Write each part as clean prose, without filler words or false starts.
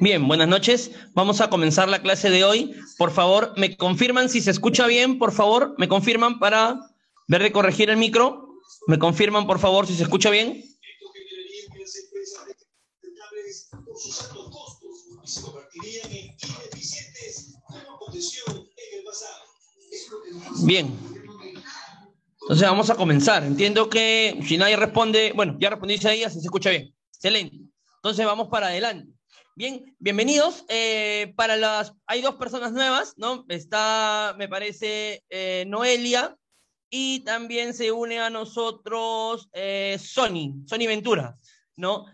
Bien, buenas noches. Vamos a comenzar la clase de hoy. Por favor, ¿me confirman si se escucha bien? Por favor, ¿me confirman para ver de corregir el micro? ¿Me confirman, por favor, si se escucha bien? Bien. Entonces vamos a comenzar. Entiendo que si nadie responde, bueno, ya respondiste a ella, si se escucha bien. Excelente. Entonces vamos para adelante. Bien, bienvenidos. Hay dos personas nuevas, ¿no? Está, me parece, Noelia, y también se une a nosotros Sony Ventura, ¿no?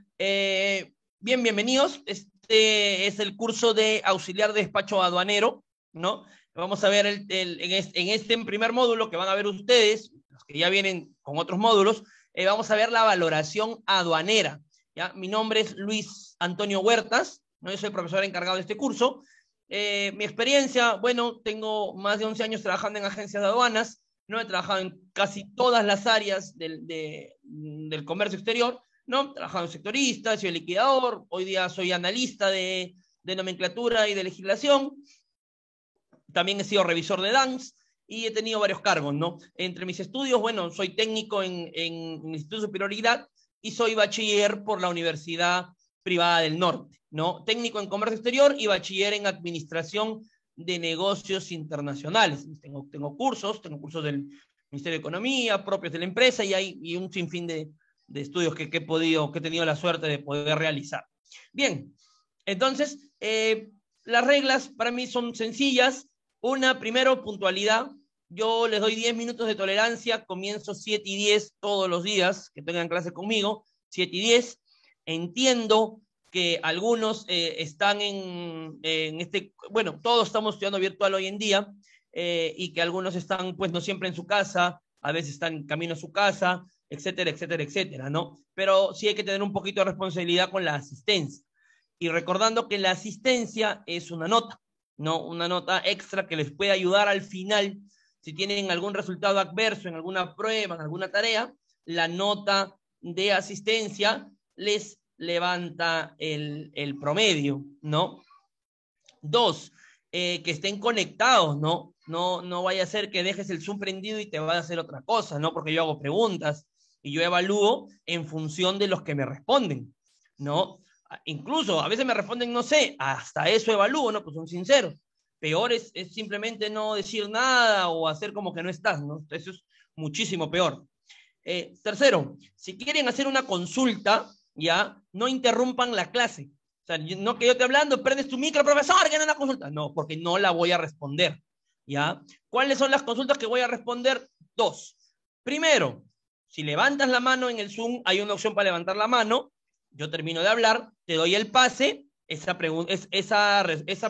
Bienvenidos. Este es el curso de auxiliar de despacho aduanero, ¿no? Vamos a ver en este primer módulo que van a ver ustedes, los que ya vienen con otros módulos, vamos a ver la valoración aduanera. ¿Ya? Mi nombre es Luis Antonio Huertas, ¿no? Yo soy el profesor encargado de este curso. Mi experiencia, bueno, tengo más de 11 años trabajando en agencias de aduanas, ¿no? He trabajado en casi todas las áreas del comercio exterior, ¿no? He trabajado en sectorista, soy liquidador, hoy día soy analista de nomenclatura y de legislación. También he sido revisor de DANS y he tenido varios cargos, ¿no? Entre mis estudios, bueno, soy técnico en el Instituto Superior IGRAD y soy bachiller por la Universidad Privada del Norte, ¿no? Técnico en comercio exterior y bachiller en administración de negocios internacionales. Tengo cursos del Ministerio de Economía, propios de la empresa y un sinfín de estudios que he tenido la suerte de poder realizar. Bien, entonces, las reglas para mí son sencillas. Una, primero, puntualidad. Yo les doy 10 minutos de tolerancia, comienzo 7 y 10 todos los días que tengan clase conmigo, 7 y 10. Entiendo que algunos están bueno, todos estamos estudiando virtual hoy en día, y que algunos están, pues, no siempre en su casa, a veces están en camino a su casa, etcétera, etcétera, etcétera, ¿no? Pero sí hay que tener un poquito de responsabilidad con la asistencia. Y recordando que la asistencia es una nota, ¿no? Una nota extra que les puede ayudar al final, si tienen algún resultado adverso en alguna prueba, en alguna tarea, la nota de asistencia les levanta el promedio, ¿no? Dos, que estén conectados, ¿no? No vaya a ser que dejes el Zoom prendido y te vaya a hacer otra cosa, ¿no? Porque yo hago preguntas y yo evalúo en función de los que me responden, ¿no? Incluso a veces me responden, no sé, hasta eso evalúo, ¿no? Pues son sinceros. Peor es simplemente no decir nada o hacer como que no estás, ¿no? Eso es muchísimo peor. Tercero, si quieren hacer una consulta, ya, no interrumpan la clase. O sea, no que yo esté hablando, prendes tu micro, profesor, que no una consulta. No, porque no la voy a responder, ¿ya? ¿Cuáles son las consultas que voy a responder? Dos. Primero, si levantas la mano en el Zoom, hay una opción para levantar la mano. Yo termino de hablar, te doy el pase, esa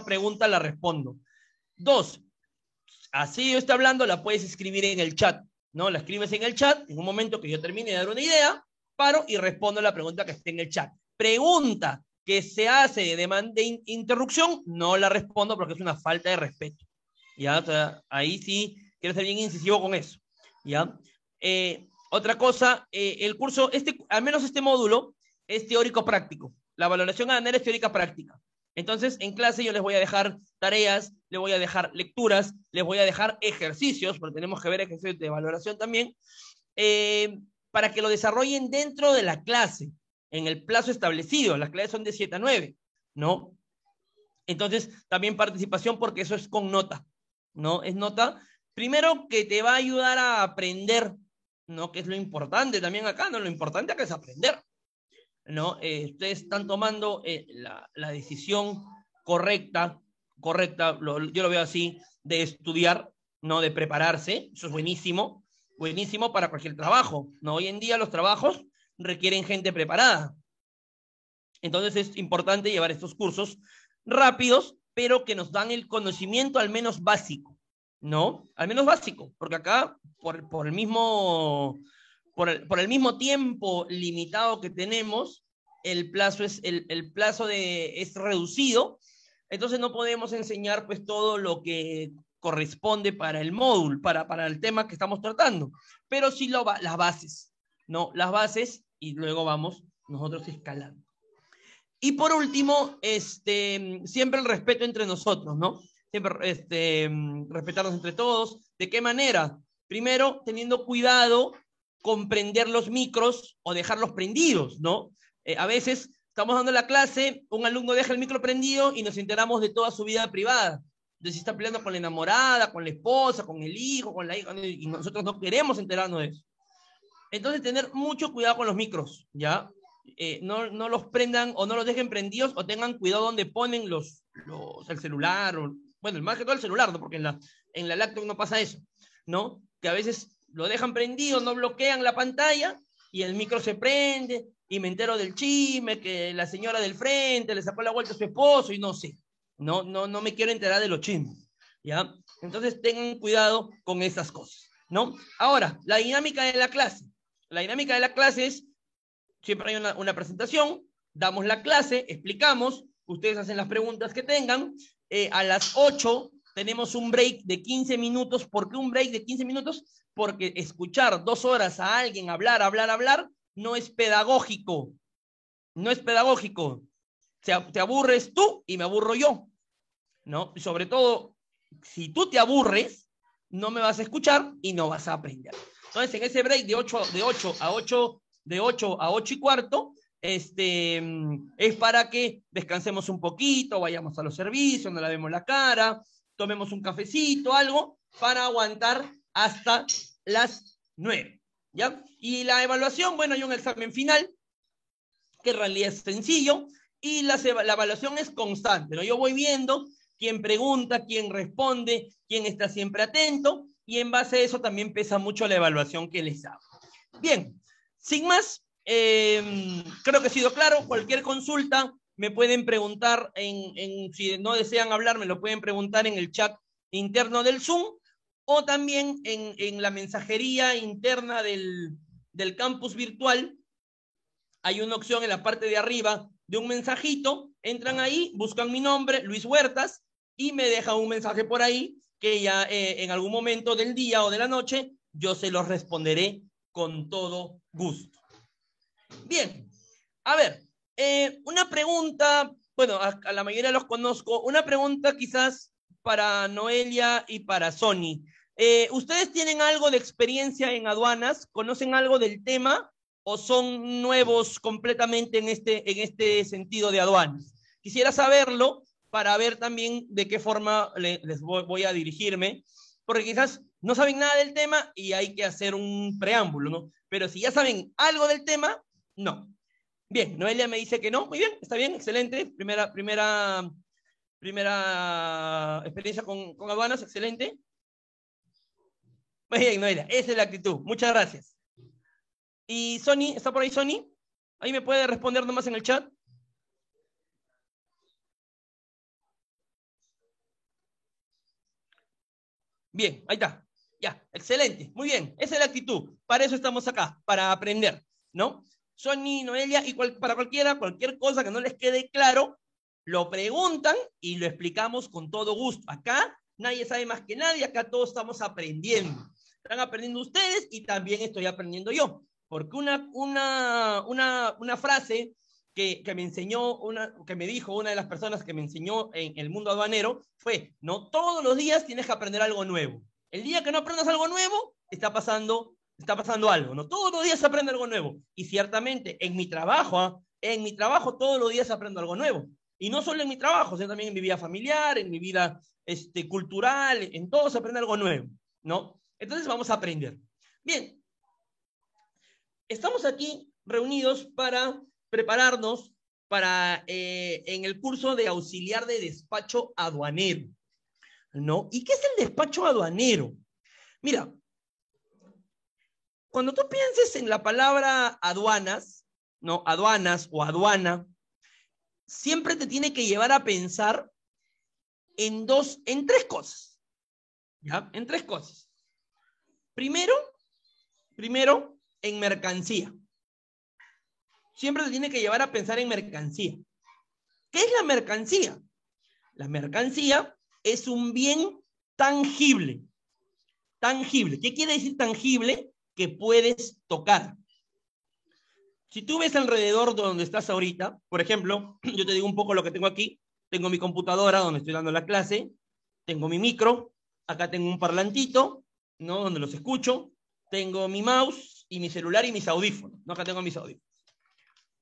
pregunta la respondo. Dos, así yo estoy hablando, la puedes escribir en el chat, ¿no? La escribes en el chat, en un momento que yo termine de dar una idea, paro y respondo la pregunta que esté en el chat. Pregunta que se hace de interrupción, no la respondo porque es una falta de respeto. ¿Ya? O sea, ahí sí quiero ser bien incisivo con eso. ¿Ya? Otra cosa, el curso, al menos este módulo, es teórico práctico. La valoración aduanera es teórica práctica. Entonces, en clase yo les voy a dejar tareas, les voy a dejar lecturas, les voy a dejar ejercicios, porque tenemos que ver ejercicios de valoración también, para que lo desarrollen dentro de la clase, en el plazo establecido. Las clases son de 7 a 9, ¿no? Entonces, también participación, porque eso es con nota, ¿no? Es nota, primero, que te va a ayudar a aprender, ¿no? Que es lo importante también acá, ¿no? Lo importante acá es aprender, ¿no? Ustedes están tomando la decisión correcta, yo lo veo así, de estudiar, ¿no? De prepararse, eso es buenísimo, buenísimo para cualquier trabajo, ¿no? Hoy en día los trabajos requieren gente preparada. Entonces es importante llevar estos cursos rápidos, pero que nos dan el conocimiento al menos básico, ¿no? Al menos básico, porque acá, por el mismo tiempo limitado que tenemos, el plazo es reducido, entonces no podemos enseñar, pues, todo lo que corresponde para el módulo, para el tema que estamos tratando, pero sí las bases, ¿no? Las bases, y luego vamos nosotros escalando. Y por último, siempre el respeto entre nosotros, ¿no? Siempre respetarnos entre todos. ¿De qué manera? Primero, teniendo cuidado con prender los micros o dejarlos prendidos, ¿no? A veces estamos dando la clase, un alumno deja el micro prendido y nos enteramos de toda su vida privada. De si está peleando con la enamorada, con la esposa, con el hijo, con la hija, y nosotros no queremos enterarnos de eso. Entonces, tener mucho cuidado con los micros, ¿ya? No los prendan o no los dejen prendidos o tengan cuidado donde ponen el celular, o, bueno, más que todo el celular, ¿no? Porque en la laptop no pasa eso, ¿no? Que a veces lo dejan prendido, no bloquean la pantalla y el micro se prende y me entero del chisme, que la señora del frente le sacó la vuelta a su esposo y no sé, no me quiero enterar de los chismes, ¿ya? Entonces tengan cuidado con esas cosas, ¿no? Ahora, la dinámica de la clase. La dinámica de la clase es, siempre hay una presentación, damos la clase, explicamos, ustedes hacen las preguntas que tengan, a las 8 tenemos un break de 15 minutos. ¿Por qué un break de 15 minutos? Porque escuchar 2 horas a alguien hablar no es pedagógico, no es pedagógico. Te aburres tú y me aburro yo, ¿no? Y sobre todo, si tú te aburres, no me vas a escuchar y no vas a aprender. Entonces, en ese break de 8 a 8 y cuarto, es para que descansemos un poquito, vayamos a los servicios, nos lavemos la cara, tomemos un cafecito, algo, para aguantar hasta las 9, ¿ya? Y la evaluación, bueno, hay un examen final, que en realidad es sencillo, y la evaluación es constante, ¿no? Yo voy viendo quién pregunta, quién responde, quién está siempre atento, y en base a eso también pesa mucho la evaluación que les hago. Bien, sin más, creo que he sido claro. Cualquier consulta me pueden preguntar, si no desean hablar, me lo pueden preguntar en el chat interno del Zoom o también en la mensajería interna del campus virtual. Hay una opción en la parte de arriba de un mensajito, entran ahí, buscan mi nombre, Luis Huertas, y me dejan un mensaje por ahí que ya en algún momento del día o de la noche yo se los responderé con todo gusto. Bien, a ver, una pregunta, bueno, a la mayoría los conozco, una pregunta quizás para Noelia y para Sony. ¿Ustedes tienen algo de experiencia en aduanas? ¿Conocen algo del tema? ¿O son nuevos completamente en este sentido de aduanas? Quisiera saberlo para ver también de qué forma les voy a dirigirme, porque quizás no saben nada del tema y hay que hacer un preámbulo, ¿no? Pero si ya saben algo del tema, no. Bien, Noelia me dice que no. Muy bien, está bien, excelente. Primera experiencia con aduanas, excelente. Muy bien, Noelia, esa es la actitud. Muchas gracias. ¿Y Sony? ¿Está por ahí Sony? Ahí me puede responder nomás en el chat. Bien, ahí está. Ya, excelente. Muy bien, esa es la actitud. Para eso estamos acá, para aprender, ¿no? Sony, Noelia, y para cualquier cosa que no les quede claro, lo preguntan y lo explicamos con todo gusto. Acá nadie sabe más que nadie, acá todos estamos aprendiendo. Están aprendiendo ustedes y también estoy aprendiendo yo. Porque una frase que me enseñó, que me dijo una de las personas que me enseñó en el mundo aduanero fue, no todos los días tienes que aprender algo nuevo. El día que no aprendas algo nuevo, está pasando algo, ¿no? Todos los días se aprende algo nuevo. Y ciertamente, en mi trabajo todos los días aprendo algo nuevo. Y no solo en mi trabajo, sino también en mi vida familiar, en mi vida cultural, en todo se aprende algo nuevo, ¿no? Entonces vamos a aprender. Bien, estamos aquí reunidos para prepararnos para en el curso de auxiliar de despacho aduanero, ¿no? ¿Y qué es el despacho aduanero? Mira, cuando tú pienses en la palabra aduanas, ¿no? Aduanas o aduana, siempre te tiene que llevar a pensar en tres cosas, ¿ya? En tres cosas. Primero, en mercancía. Siempre te tiene que llevar a pensar en mercancía. ¿Qué es la mercancía? La mercancía es un bien tangible. Tangible. ¿Qué quiere decir tangible? Que puedes tocar. Si tú ves alrededor de donde estás ahorita, por ejemplo, yo te digo un poco lo que tengo aquí. Tengo mi computadora donde estoy dando la clase, tengo mi micro, acá tengo un parlantito, ¿no? Donde los escucho, tengo mi mouse y mi celular y mis audífonos, ¿no? Acá tengo mis audífonos.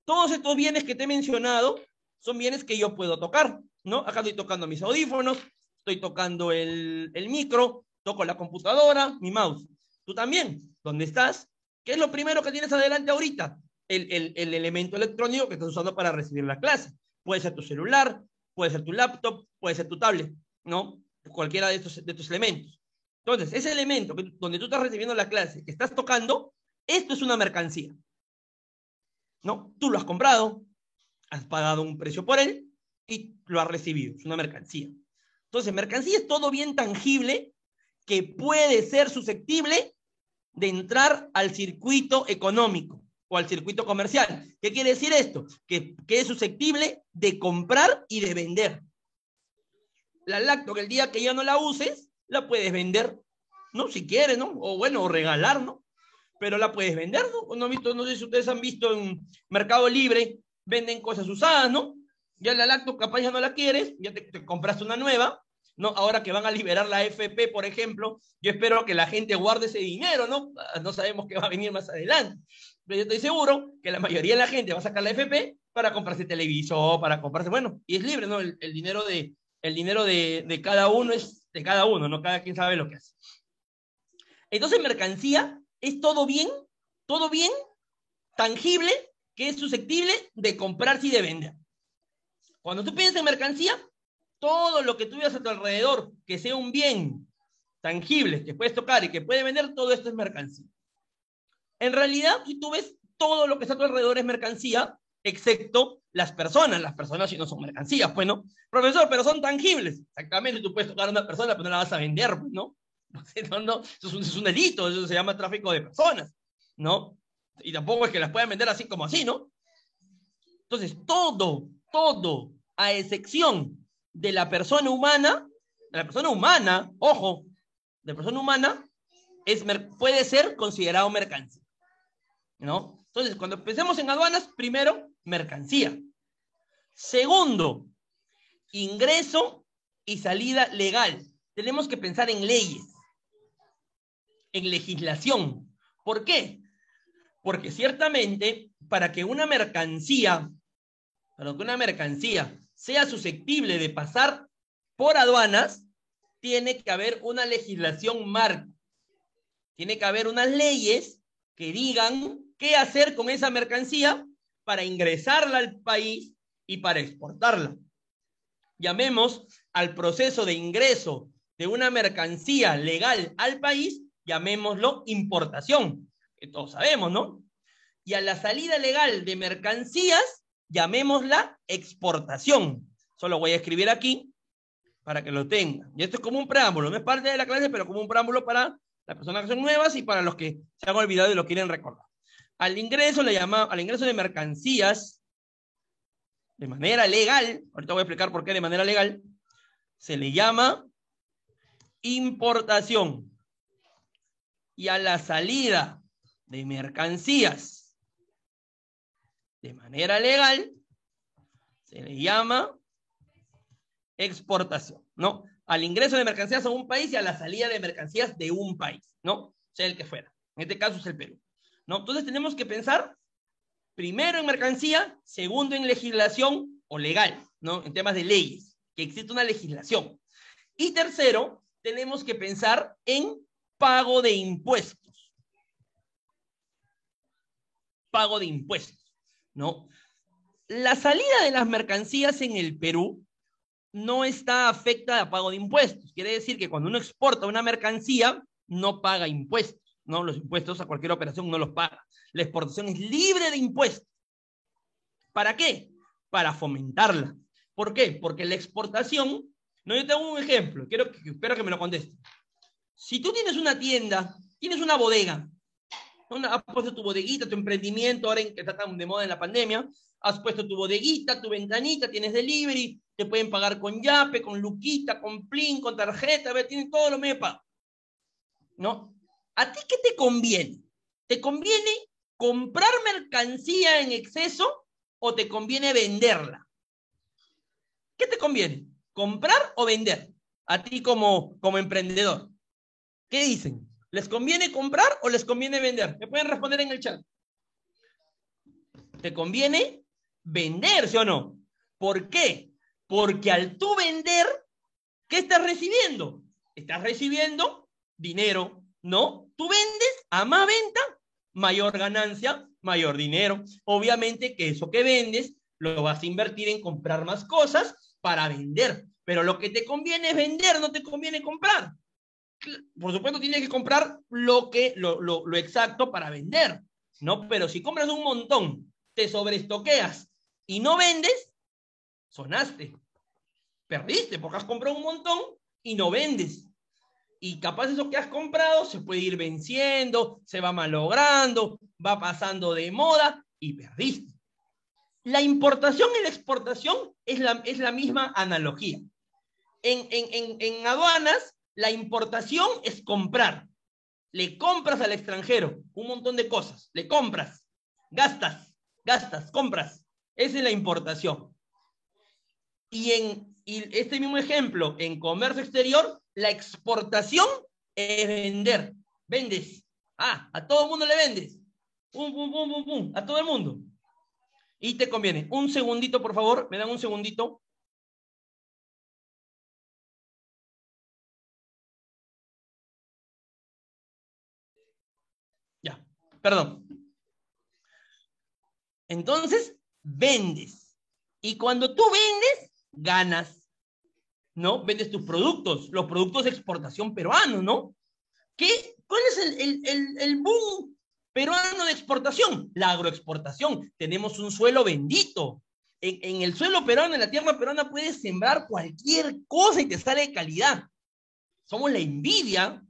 Todos estos bienes que te he mencionado son bienes que yo puedo tocar, ¿no? Acá estoy tocando mis audífonos, estoy tocando el micro, toco la computadora, mi mouse. Tú también, ¿dónde estás? ¿Qué es lo primero que tienes adelante ahorita? El elemento electrónico que estás usando para recibir la clase. Puede ser tu celular, puede ser tu laptop, puede ser tu tablet, ¿no? Cualquiera de estos elementos. Entonces, ese elemento donde tú estás recibiendo la clase, que estás tocando, esto es una mercancía, ¿no? Tú lo has comprado, has pagado un precio por él y lo has recibido. Es una mercancía. Entonces, mercancía es todo bien tangible que puede ser susceptible de entrar al circuito económico o al circuito comercial. ¿Qué quiere decir esto? Que es susceptible de comprar y de vender. La lacto, que el día que ya no la uses, la puedes vender, ¿no? Si quieres, ¿no? O bueno, o regalar, ¿no? Pero la puedes vender, ¿no? No sé si ustedes han visto en Mercado Libre, venden cosas usadas, ¿no? Ya la lacto capaz ya no la quieres, ya te compraste una nueva, ¿no? Ahora que van a liberar la AFP, por ejemplo, yo espero que la gente guarde ese dinero, ¿no? No sabemos qué va a venir más adelante. Pero yo estoy seguro que la mayoría de la gente va a sacar la AFP para comprarse televisor, para comprarse, bueno, y es libre, ¿no? El dinero de cada uno es de cada uno, ¿no? Cada quien sabe lo que hace. Entonces, mercancía es todo bien tangible, que es susceptible de comprarse y de vender. Cuando tú piensas en mercancía, todo lo que tú veas a tu alrededor, que sea un bien tangible, que puedes tocar y que puedes vender, todo esto es mercancía. En realidad, si tú ves, todo lo que está a tu alrededor es mercancía, excepto las personas si no son mercancías, pues, ¿no? Profesor, pero son tangibles. Exactamente, tú puedes tocar a una persona, pero no la vas a vender, pues, ¿no? No, eso es un delito, eso se llama tráfico de personas, ¿no? Y tampoco es que las puedan vender así como así, ¿no? Entonces, todo, a excepción de la persona humana, ojo, de la persona humana, puede ser considerado mercancía, ¿no? Entonces, cuando pensemos en aduanas, primero, mercancía. Segundo, ingreso y salida legal. Tenemos que pensar en leyes, en legislación. ¿Por qué? Porque ciertamente, para que una mercancía sea susceptible de pasar por aduanas, tiene que haber una legislación marco. Tiene que haber unas leyes que digan qué hacer con esa mercancía para ingresarla al país y para exportarla. Llamemos al proceso de ingreso de una mercancía legal al país, llamémoslo importación, que todos sabemos, ¿no? Y a la salida legal de mercancías, llamémosla exportación. Solo voy a escribir aquí para que lo tengan. Y esto es como un preámbulo, no es parte de la clase, pero como un preámbulo para las personas que son nuevas y para los que se han olvidado y lo quieren recordar. Al ingreso de mercancías de manera legal, ahorita voy a explicar por qué de manera legal, se le llama importación. Y a la salida de mercancías de manera legal, se le llama exportación, ¿no? Al ingreso de mercancías a un país y a la salida de mercancías de un país, ¿no? Sea el que fuera. En este caso es el Perú, ¿no? Entonces tenemos que pensar primero en mercancía, segundo en legislación o legal, ¿no? En temas de leyes, que existe una legislación. Y tercero, tenemos que pensar en pago de impuestos. Pago de impuestos, ¿no? La salida de las mercancías en el Perú no está afecta a pago de impuestos. Quiere decir que cuando uno exporta una mercancía, no paga impuestos, ¿no? Los impuestos a cualquier operación no los paga. La exportación es libre de impuestos. ¿Para qué? Para fomentarla. ¿Por qué? Porque la exportación, no, yo tengo un ejemplo, espero que me lo conteste. Si tú tienes una tienda, tienes una bodega, has puesto tu bodeguita, tu emprendimiento, ahora que está tan de moda en la pandemia, has puesto tu bodeguita, tu ventanita, tienes delivery, te pueden pagar con Yape, con Luquita, con Plin, con tarjeta, tienen todo lo medio pago, ¿no? ¿A ti qué te conviene? ¿Te conviene comprar mercancía en exceso o te conviene venderla? ¿Qué te conviene? ¿Comprar o vender? A ti como emprendedor. ¿Qué dicen? ¿Les conviene comprar o les conviene vender? Me pueden responder en el chat. ¿Te conviene vender, sí o no? ¿Por qué? Porque al tú vender, ¿qué estás recibiendo? Estás recibiendo dinero, ¿no? Tú vendes, a más venta, mayor ganancia, mayor dinero. Obviamente que eso que vendes lo vas a invertir en comprar más cosas para vender. Pero lo que te conviene es vender, no te conviene comprar. Por supuesto, tienes que comprar lo exacto para vender, ¿no? Pero si compras un montón, te sobreestoqueas y no vendes, sonaste. Perdiste porque has comprado un montón y no vendes. Y capaz eso que has comprado se puede ir venciendo, se va malogrando, va pasando de moda y perdiste. La importación y la exportación es la misma analogía. En aduanas, la importación es comprar. Le compras al extranjero un montón de cosas. Le compras, gastas, compras. Esa es la importación. Y este mismo ejemplo, en comercio exterior, la exportación es vender. Vendes. A todo el mundo le vendes. Pum, pum, pum, pum, pum, a todo el mundo. Y te conviene. Un segundito, por favor. ¿Me dan un segundito? Ya, perdón. Entonces, vendes. Y cuando tú vendes, ganas. ¿No? Vendes tus productos, los productos de exportación peruanos, ¿no? ¿Cuál es el boom peruano de exportación? La agroexportación. Tenemos un suelo bendito. En el suelo peruano, en la tierra peruana, puedes sembrar cualquier cosa y te sale de calidad. Somos la envidia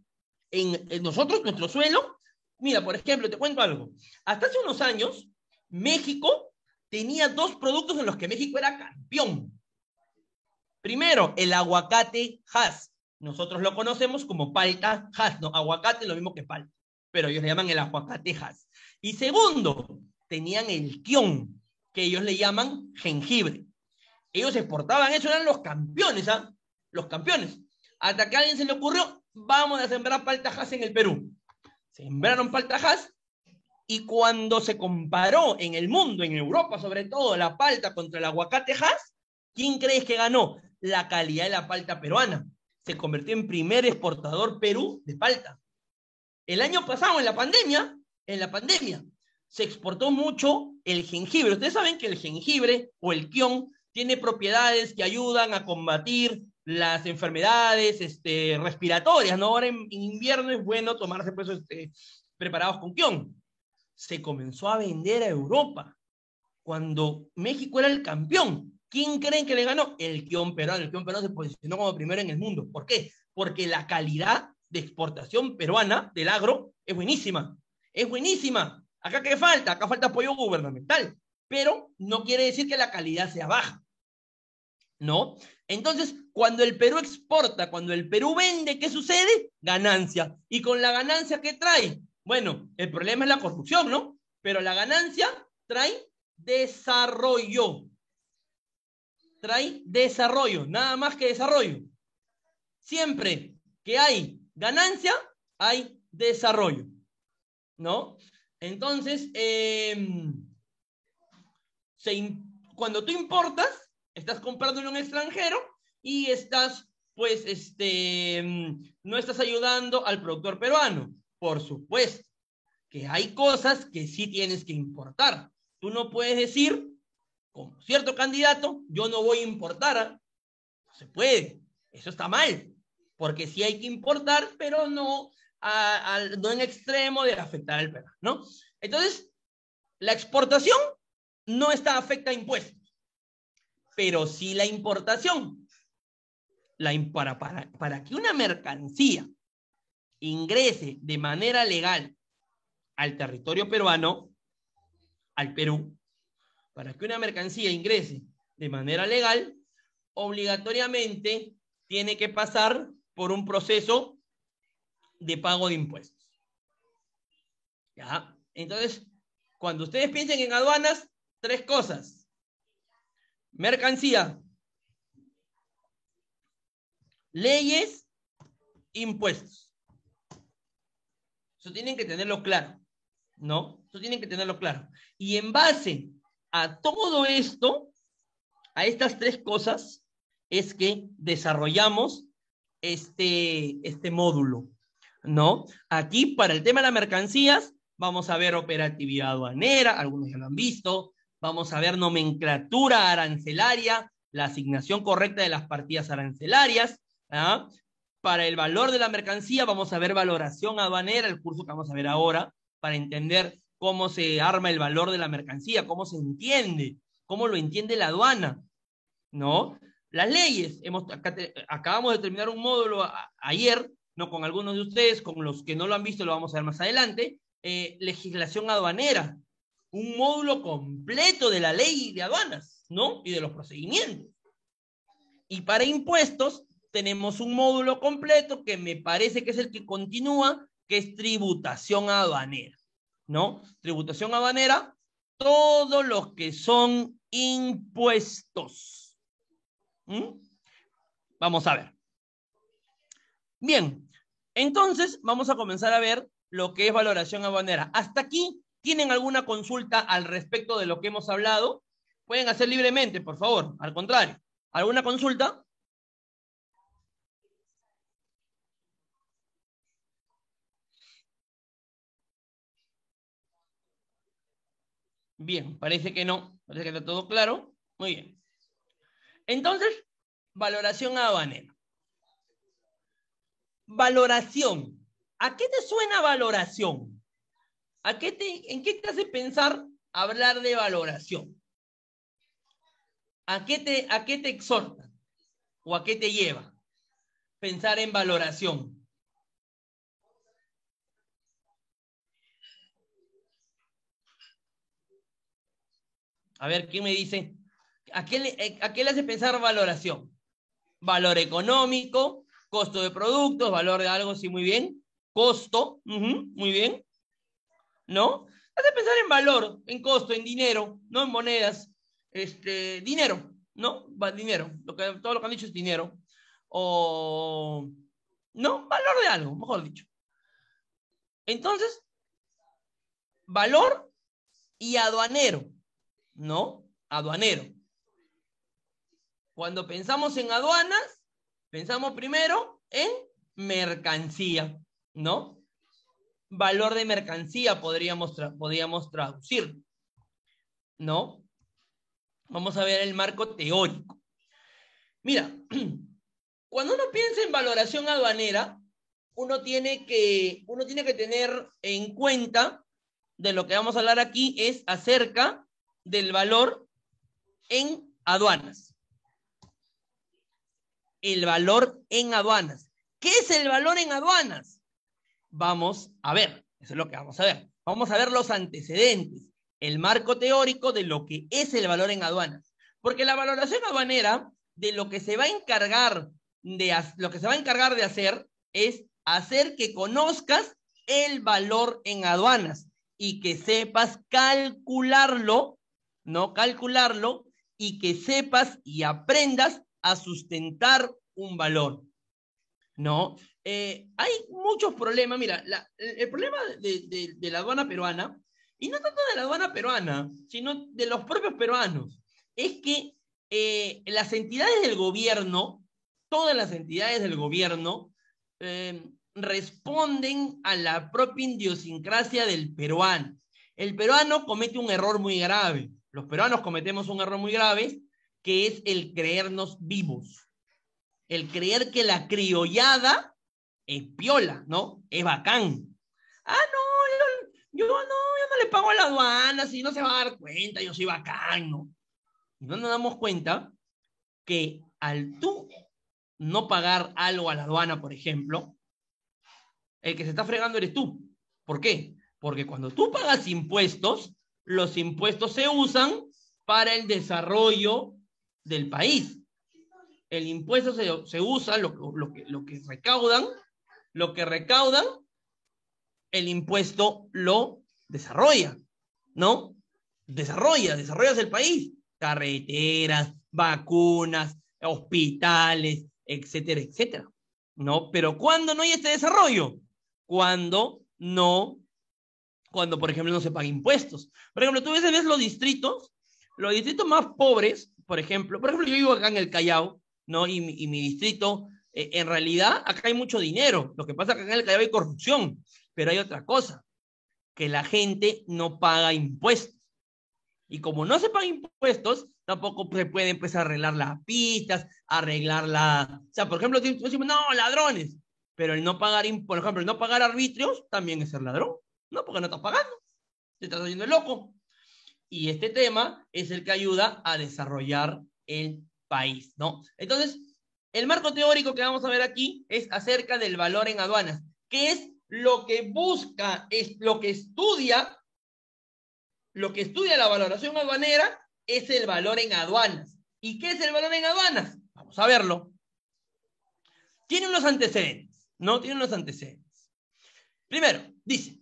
en nosotros, nuestro suelo. Mira, por ejemplo, te cuento algo. Hasta hace unos años, México tenía dos productos en los que México era campeón. Primero, el aguacate Hass. Nosotros lo conocemos como palta Hass, ¿no? Aguacate lo mismo que palta, pero ellos le llaman el aguacate Hass. Y segundo, tenían el kion, que ellos le llaman jengibre. Ellos exportaban eso, eran los campeones, ¿ah? Los campeones. Hasta que a alguien se le ocurrió, vamos a sembrar palta Hass en el Perú. Sembraron palta Hass y cuando se comparó en el mundo, en Europa sobre todo, la palta contra el aguacate Hass, ¿quién crees que ganó? La calidad de la palta peruana. Se convirtió en primer exportador Perú de palta. El año pasado, en la pandemia, se exportó mucho el jengibre. Ustedes saben que el jengibre o el kion tiene propiedades que ayudan a combatir las enfermedades respiratorias, ¿no? Ahora en invierno es bueno tomarse pues, preparados con kion. Se comenzó a vender a Europa cuando México era el campeón. ¿Quién creen que le ganó? El kion peruano. El kion peruano se posicionó como primero en el mundo. ¿Por qué? Porque la calidad de exportación peruana del agro es buenísima. Es buenísima. ¿Acá qué falta? Acá falta apoyo gubernamental. Pero no quiere decir que la calidad sea baja. ¿No? Entonces, cuando el Perú exporta, cuando el Perú vende, ¿qué sucede? Ganancia. ¿Y con la ganancia qué trae? Bueno, el problema es la corrupción, ¿no? Pero la ganancia trae desarrollo. Trae desarrollo, nada más que desarrollo. Siempre que hay ganancia, hay desarrollo, ¿no? Entonces, cuando tú importas, estás comprando en un extranjero y estás, pues, no estás ayudando al productor peruano. Por supuesto que hay cosas que sí tienes que importar. Tú no puedes decir, como cierto candidato, yo no voy a importar. No se puede. Eso está mal. Porque sí hay que importar, pero no, no en extremo de afectar al peruano, ¿no? Entonces, la exportación no está afecta a impuestos, pero sí la importación. Para que una mercancía ingrese de manera legal al territorio peruano, al Perú, para que una mercancía ingrese de manera legal, obligatoriamente tiene que pasar por un proceso de pago de impuestos. ¿Ya? Entonces, Cuando ustedes piensen en aduanas, tres cosas. Mercancía, leyes, impuestos. Eso tienen que tenerlo claro, ¿no? Eso tienen que tenerlo claro. Y en base a todo esto, a estas tres cosas, es que desarrollamos este módulo, ¿no? Aquí, para el tema de las mercancías, vamos a ver operatividad aduanera, algunos ya lo han visto, vamos a ver nomenclatura arancelaria, la asignación correcta de las partidas arancelarias, ¿ah? Para el valor de la mercancía vamos a ver valoración aduanera, el curso que vamos a ver ahora, para entender cómo se arma el valor de la mercancía, cómo se entiende, cómo lo entiende la aduana, ¿no? Las leyes, acabamos de terminar un módulo ayer, ¿no? Con algunos de ustedes, con los que no lo han visto lo vamos a ver más adelante, legislación aduanera, un módulo completo de la ley de aduanas, ¿no? Y de los procedimientos. Y para impuestos tenemos un módulo completo que me parece que es el que continúa, que es tributación aduanera, ¿no? Tributación aduanera, todos los que son impuestos. Vamos a ver. Bien, entonces vamos a comenzar a ver lo que es valoración aduanera. ¿Hasta aquí tienen alguna consulta al respecto de lo que hemos hablado? Pueden hacer libremente, por favor. Al contrario, ¿alguna consulta? Bien, parece que no. Parece que está todo claro. Muy bien. Entonces, valoración aduanera. Valoración. ¿A qué te suena valoración? ¿En qué te hace pensar hablar de valoración? ¿A qué te exhorta? ¿O a qué te lleva pensar en valoración? A ver, ¿quién me dice? ¿A qué le hace pensar valoración? Valor económico, costo de productos, valor de algo, sí, muy bien. Costo, muy bien. ¿No? Hace pensar en valor, en costo, en dinero, no en monedas. Dinero, ¿no? Dinero. Todo lo que han dicho es dinero. O, ¿no? Valor de algo, mejor dicho. Entonces, valor y aduanero, ¿no? Aduanero. Cuando pensamos en aduanas, pensamos primero en mercancía, ¿no? Valor de mercancía podríamos traducir, ¿no? Vamos a ver el marco teórico. Mira, cuando uno piensa en valoración aduanera, uno tiene que tener en cuenta de lo que vamos a hablar aquí es acerca del valor en aduanas. El valor en aduanas. ¿Qué es el valor en aduanas? Vamos a ver, eso es lo que vamos a ver. Vamos a ver los antecedentes, el marco teórico de lo que es el valor en aduanas. Porque la valoración aduanera de lo que se va a encargar de hacer es hacer que conozcas el valor en aduanas y que sepas calcularlo, no calcularlo, y que sepas y aprendas a sustentar un valor, ¿no? Hay muchos problemas. Mira, el problema de la aduana peruana, y no tanto de la aduana peruana, sino de los propios peruanos, es que las entidades del gobierno, todas las entidades del gobierno, responden a la propia idiosincrasia del peruano. El peruano comete un error muy grave. Los peruanos cometemos un error muy grave, que es el creernos vivos. El creer que la criollada es piola, ¿no? Es bacán. Ah, no, yo no le pago a la aduana, si no se va a dar cuenta, yo soy bacán, ¿no? Y no nos damos cuenta que al tú no pagar algo a la aduana, por ejemplo, el que se está fregando eres tú. ¿Por qué? Porque cuando tú pagas impuestos, los impuestos se usan para el desarrollo del país. El impuesto se usa, lo que recaudan, el impuesto lo desarrolla, ¿no? Desarrollas el país. Carreteras, vacunas, hospitales, etcétera, etcétera, ¿no? Pero ¿cuándo no hay este desarrollo? Cuando no, cuando, por ejemplo, no se paga impuestos. Por ejemplo, tú ves los distritos más pobres, por ejemplo, yo vivo acá en el Callao, ¿no? Y mi distrito, en realidad, acá hay mucho dinero. Lo que pasa es que acá en el Callao hay corrupción, pero hay otra cosa, que la gente no paga impuestos. Y como no se pagan impuestos, tampoco se puede empezar a arreglar las pistas, arreglar la... O sea, por ejemplo, decimos, no, ladrones. Pero el no pagar, por ejemplo, el no pagar arbitrios también es ser ladrón. No, porque no estás pagando. Te estás haciendo el loco. Y este tema es el que ayuda a desarrollar el país, ¿no? Entonces, el marco teórico que vamos a ver aquí es acerca del valor en aduanas, que es lo que busca, es lo que estudia la valoración aduanera es el valor en aduanas. ¿Y qué es el valor en aduanas? Vamos a verlo. Tiene unos antecedentes, ¿no? Tiene unos antecedentes. Primero, dice,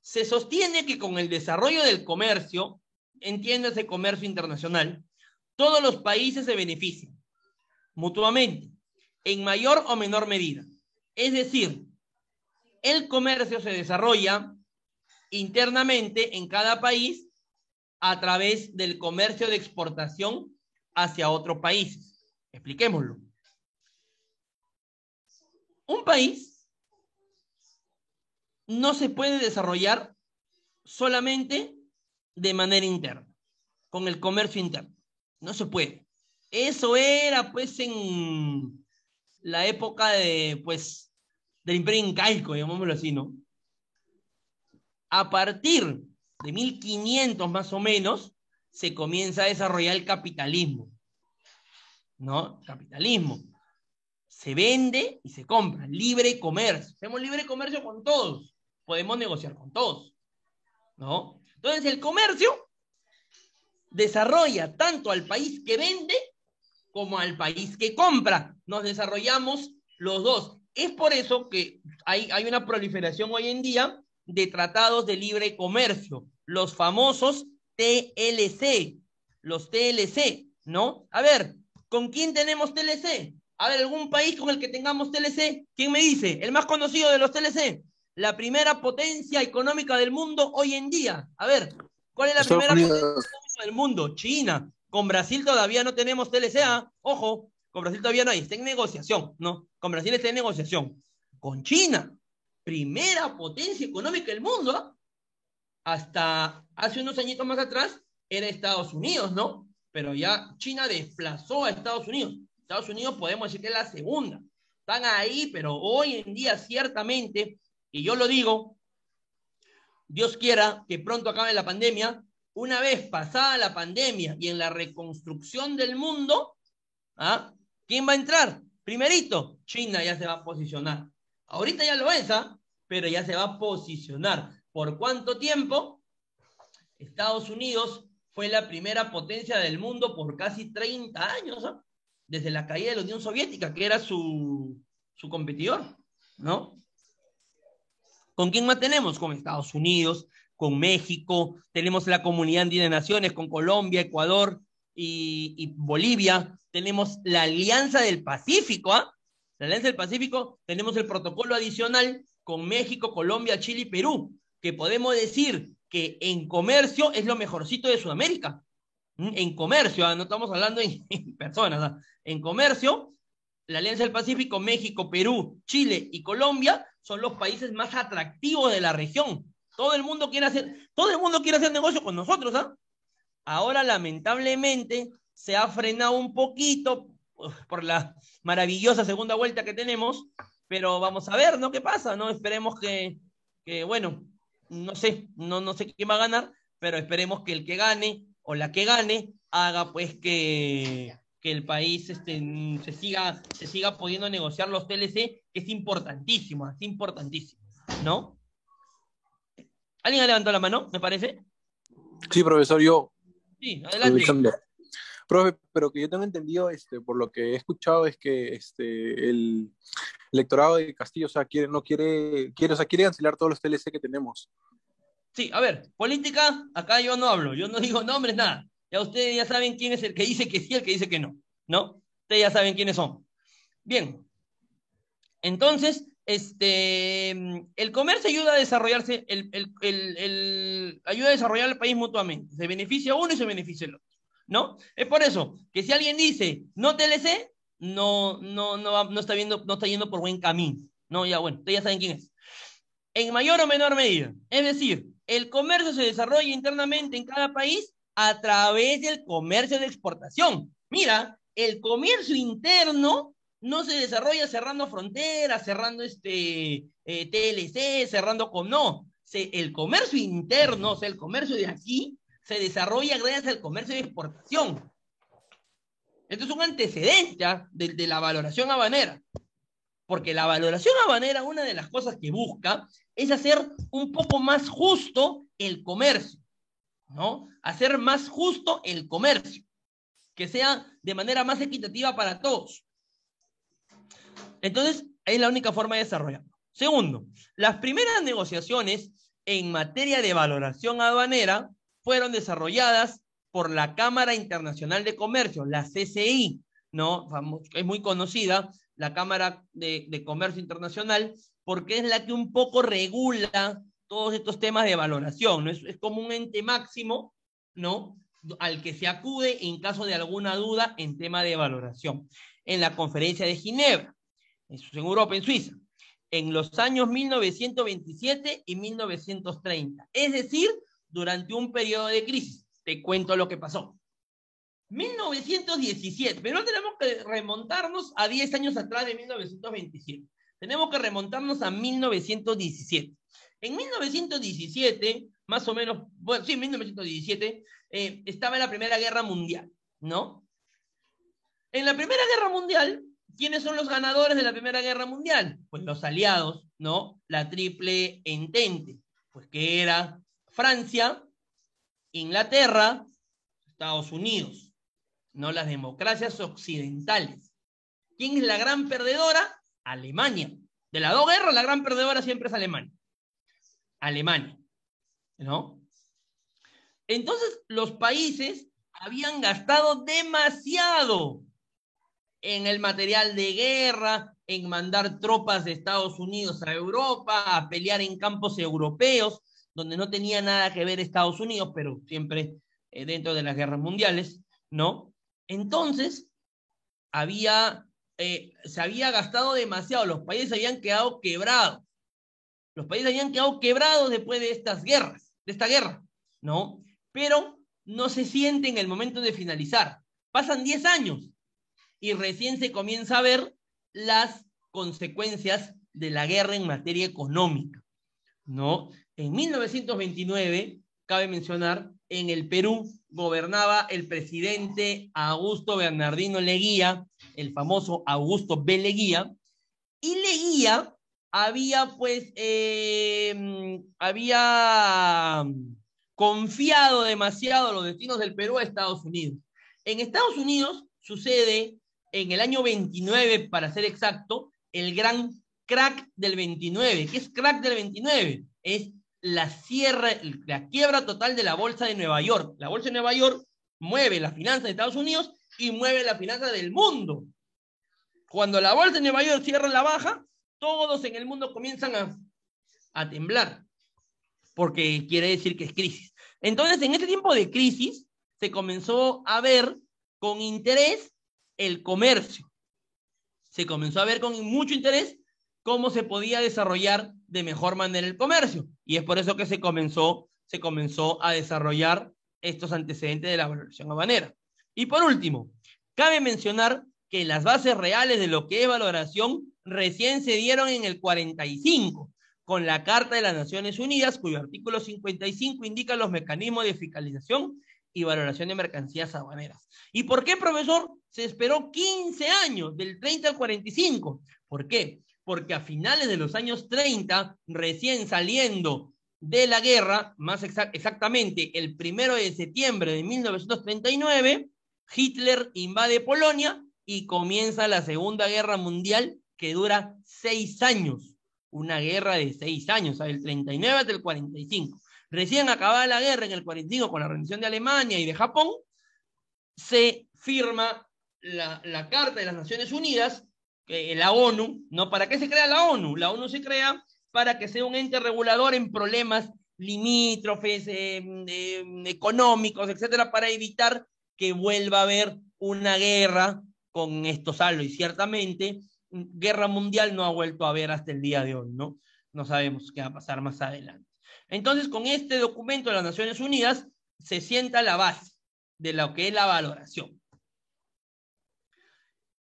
se sostiene que con el desarrollo del comercio, entiéndase comercio internacional, todos los países se benefician mutuamente, en mayor o menor medida. Es decir, el comercio se desarrolla internamente en cada país a través del comercio de exportación hacia otros países. Expliquémoslo. Un país no se puede desarrollar solamente de manera interna, con el comercio interno. No se puede. Eso era, pues, en la época de, pues, del Imperio Incaico, llamémoslo así, ¿no? A partir de 1500 más o menos, se comienza a desarrollar el capitalismo, ¿no? Capitalismo. Se vende y se compra. Libre comercio. Hacemos libre comercio con todos. Podemos negociar con todos, ¿no? Entonces el comercio desarrolla tanto al país que vende como al país que compra. Nos desarrollamos los dos. Es por eso que hay una proliferación hoy en día de tratados de libre comercio, los famosos TLC, los TLC, ¿no? A ver, ¿con quién tenemos TLC? A ver, algún país con el que tengamos TLC, ¿quién me dice? El más conocido de los TLC, la primera potencia económica del mundo hoy en día. A ver, ¿cuál es la Estados primera potencia Unidos. económica del mundo? China. Con Brasil todavía no tenemos TLCA, ojo, con Brasil todavía no hay, está en negociación, ¿no? Con Brasil está en negociación. Con China, primera potencia económica del mundo, ¿eh? Hasta hace unos añitos más atrás era Estados Unidos, ¿no? Pero ya China desplazó a Estados Unidos. Estados Unidos podemos decir que es la segunda. Están ahí, pero hoy en día ciertamente, y yo lo digo, Dios quiera que pronto acabe la pandemia, una vez pasada la pandemia y en la reconstrucción del mundo, ¿ah? ¿Quién va a entrar? Primerito, China ya se va a posicionar. Ahorita ya lo es, ¿ah? Pero ya se va a posicionar. ¿Por cuánto tiempo? Estados Unidos fue la primera potencia del mundo por casi 30 años, ¿ah? Desde la caída de la Unión Soviética, que era su competidor, ¿no? ¿Con quién más tenemos? Con Estados Unidos, con México, tenemos la Comunidad Andina de Naciones, con Colombia, Ecuador y Bolivia, tenemos la Alianza del Pacífico, ¿ah? La Alianza del Pacífico, tenemos el protocolo adicional con México, Colombia, Chile y Perú, que podemos decir que en comercio es lo mejorcito de Sudamérica. En comercio, ¿ah? No estamos hablando en personas, ¿ah? En comercio, la Alianza del Pacífico, México, Perú, Chile y Colombia son los países más atractivos de la región. Todo el mundo quiere hacer negocio con nosotros, ¿ah? Ahora, lamentablemente, se ha frenado un poquito por la maravillosa segunda vuelta que tenemos, pero vamos a ver, ¿no? ¿Qué pasa? ¿No? Esperemos bueno, no sé quién va a ganar, pero esperemos que el que gane o la que gane haga pues que el país se siga pudiendo negociar los TLC, que es importantísimo, ¿no? ¿Alguien ha levantado la mano, me parece? Sí, profesor, yo Sí, adelante. aprovechando. Profe, pero que yo tengo entendido, por lo que he escuchado, es que el electorado de Castillo, o sea, quiere, no quiere, quiere, o sea, quiere cancelar todos los TLC que tenemos. Sí, a ver, política, acá yo no hablo, yo no digo nombres, nada. Ya ustedes ya saben quién es el que dice que sí, el que dice que no, ¿no? Ustedes ya saben quiénes son. Bien, entonces, el comercio ayuda a desarrollarse, ayuda a desarrollar el país mutuamente. Se beneficia uno y se beneficia el otro, ¿no? Es por eso que si alguien dice no TLC, no está viendo, no está yendo por buen camino. No, ya bueno, ustedes ya saben quién es. En mayor o menor medida. Es decir, el comercio se desarrolla internamente en cada país a través del comercio de exportación. Mira, el comercio interno no se desarrolla cerrando fronteras, cerrando TLC, cerrando con no. El comercio interno, o sea, el comercio de aquí, se desarrolla gracias al comercio de exportación. Esto es un antecedente de la valoración habanera. Porque la valoración habanera, una de las cosas que busca es hacer un poco más justo el comercio, ¿no? Hacer más justo el comercio, que sea de manera más equitativa para todos. Entonces, es la única forma de desarrollarlo. Segundo, las primeras negociaciones en materia de valoración aduanera fueron desarrolladas por la Cámara Internacional de Comercio, la CCI, ¿no? Es muy conocida, la Cámara de Comercio Internacional, porque es la que un poco regula todos estos temas de valoración, ¿no? Es como un ente máximo, ¿no? Al que se acude en caso de alguna duda en tema de valoración. En la conferencia de Ginebra, en Europa, en Suiza, en los años 1927 y 1930. Es decir, durante un periodo de crisis. Te cuento lo que pasó. 1917, pero no tenemos que remontarnos a 10 años atrás de 1927. Tenemos que remontarnos a 1917. En 1917, más o menos, bueno, sí, 1917, estaba la Primera Guerra Mundial, ¿no? En la Primera Guerra Mundial, ¿quiénes son los ganadores de la Primera Guerra Mundial? Pues los aliados, ¿no? La Triple Entente, pues que era Francia, Inglaterra, Estados Unidos, ¿no? Las democracias occidentales. ¿Quién es la gran perdedora? Alemania. De las dos guerras, la gran perdedora siempre es Alemania. Alemania, ¿no? Entonces, los países habían gastado demasiado en el material de guerra, en mandar tropas de Estados Unidos a Europa, a pelear en campos europeos, donde no tenía nada que ver Estados Unidos, pero siempre dentro de las guerras mundiales, ¿no? Entonces, se había gastado demasiado, los países habían quedado quebrados. Los países habían quedado quebrados después de estas guerras, de esta guerra, ¿no? Pero no se siente en el momento de finalizar. Pasan 10 años y recién se comienza a ver las consecuencias de la guerra en materia económica, ¿no? En 1929, cabe mencionar, en el Perú gobernaba el presidente Augusto Bernardino Leguía, el famoso Augusto B. Leguía, y Leguía había confiado demasiado los destinos del Perú a Estados Unidos. En Estados Unidos sucede en el año 29, para ser exacto, el gran crack del 29. ¿Qué es crack del 29? Es la quiebra total de la Bolsa de Nueva York. La Bolsa de Nueva York mueve la finanza de Estados Unidos y mueve la finanza del mundo. Cuando la Bolsa de Nueva York cierra la baja, todos en el mundo comienzan a temblar, porque quiere decir que es crisis. Entonces, en este tiempo de crisis, se comenzó a ver con interés el comercio. Se comenzó a ver con mucho interés cómo se podía desarrollar de mejor manera el comercio. Y es por eso que se comenzó a desarrollar estos antecedentes de la valoración habanera. Y por último, cabe mencionar que las bases reales de lo que es valoración recién se dieron en el 45, con la Carta de las Naciones Unidas, cuyo artículo 55 indica los mecanismos de fiscalización y valoración de mercancías aduaneras. ¿Y por qué, profesor? Se esperó 15 años, del 30 al 45. ¿Por qué? Porque a finales de los años 30, recién saliendo de la guerra, más exactamente el 1 de septiembre de 1939, Hitler invade Polonia y comienza la Segunda Guerra Mundial, que dura 6 años. Una guerra de 6 años, del 39 hasta el 45. Recién acabada la guerra en el 45 con la rendición de Alemania y de Japón, se firma la Carta de las Naciones Unidas, la ONU, ¿no? ¿Para qué se crea la ONU? La ONU se crea para que sea un ente regulador en problemas limítrofes, económicos, etcétera, para evitar que vuelva a haber una guerra con estos saldos. Y ciertamente, guerra mundial no ha vuelto a haber hasta el día de hoy, ¿no? No sabemos qué va a pasar más adelante. Entonces, con este documento de las Naciones Unidas se sienta la base de lo que es la valoración.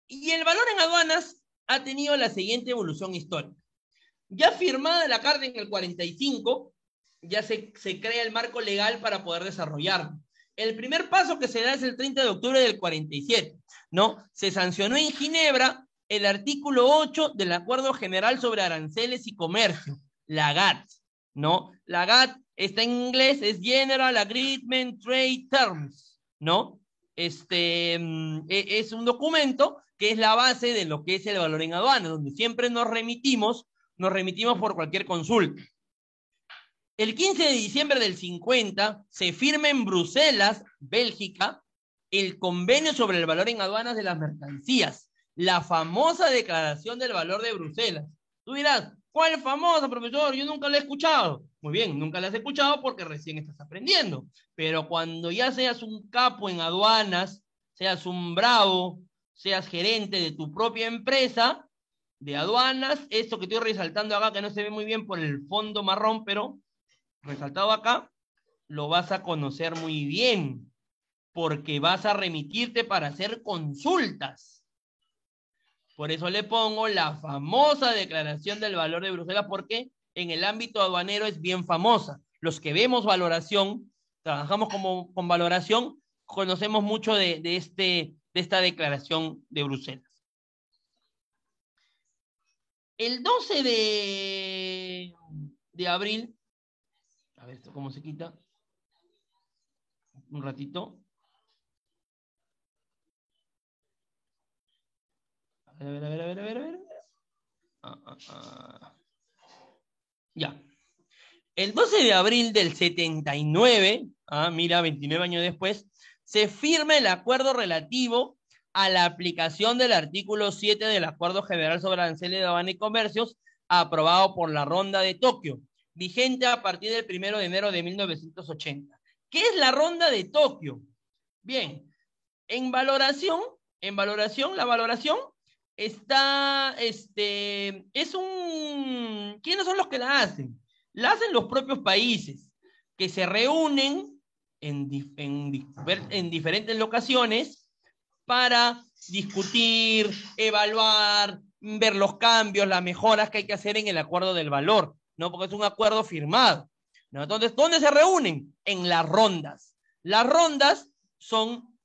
Y el valor en aduanas ha tenido la siguiente evolución histórica. Ya firmada la Carta en el 45, ya se crea el marco legal para poder desarrollarlo. El primer paso que se da es el 30 de octubre del 47, ¿no? Se sancionó en Ginebra el artículo 8 del Acuerdo General sobre Aranceles y Comercio, la GATT, ¿no? La GATT está en inglés, es General Agreement Trade Terms, ¿no? Es un documento que es la base de lo que es el valor en aduanas, donde siempre nos remitimos por cualquier consulta. El 15 de diciembre del 50 se firma en Bruselas, Bélgica, el convenio sobre el valor en aduanas de las mercancías, la famosa Declaración del Valor de Bruselas. Tú dirás, ¿cuál es famosa, profesor? Yo nunca la he escuchado. Muy bien, nunca la has escuchado porque recién estás aprendiendo. Pero cuando ya seas un capo en aduanas, seas un bravo, seas gerente de tu propia empresa de aduanas, esto que estoy resaltando acá, que no se ve muy bien por el fondo marrón, pero resaltado acá, lo vas a conocer muy bien, porque vas a remitirte para hacer consultas. Por eso le pongo la famosa Declaración del Valor de Bruselas, porque en el ámbito aduanero es bien famosa. Los que vemos valoración, trabajamos con valoración, conocemos mucho de esta Declaración de Bruselas. El 12 de abril, a ver esto cómo se quita, un ratito. A ver. Ya. El 12 de abril del 79, mira, 29 años después, se firma el acuerdo relativo a la aplicación del artículo 7 del Acuerdo General sobre Aranceles de Aduana y Comercios, aprobado por la Ronda de Tokio, vigente a partir del 1 de enero de 1980. ¿Qué es la Ronda de Tokio? Bien, en valoración, la valoración está, ¿quiénes son los que la hacen? La hacen los propios países, que se reúnen en diferentes locaciones para discutir, evaluar, ver los cambios, las mejoras que hay que hacer en el acuerdo del valor, ¿no? Porque es un acuerdo firmado, ¿no? Entonces, ¿dónde se reúnen? En las rondas. Las rondas son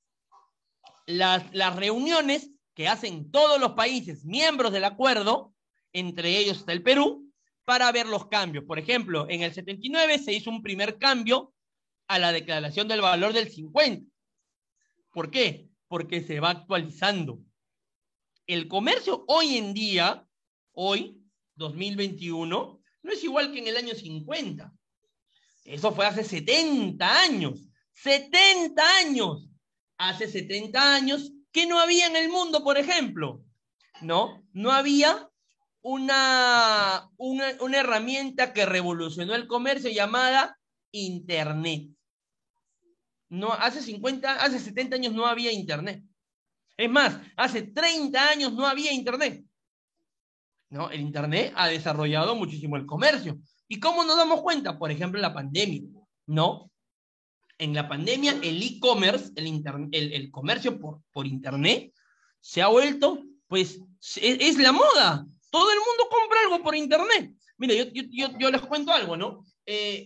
las reuniones que hacen todos los países miembros del acuerdo, entre ellos está el Perú, para ver los cambios. Por ejemplo, en el 79 se hizo un primer cambio a la Declaración del Valor del 50. ¿Por qué? Porque se va actualizando. El comercio hoy en día, hoy, 2021, no es igual que en el año 50. Eso fue hace 70 años. 70 años. Hace 70 años que no había en el mundo, por ejemplo, no había una herramienta que revolucionó el comercio llamada Internet. No, hace 70 años no había Internet. Es más, hace 30 años no había Internet. ¿No? El Internet ha desarrollado muchísimo el comercio. ¿Y cómo nos damos cuenta? Por ejemplo, en la pandemia, ¿no? En la pandemia, el e-commerce, el comercio por Internet, se ha vuelto, pues, es la moda. Todo el mundo compra algo por Internet. Mira, yo les cuento algo, ¿no?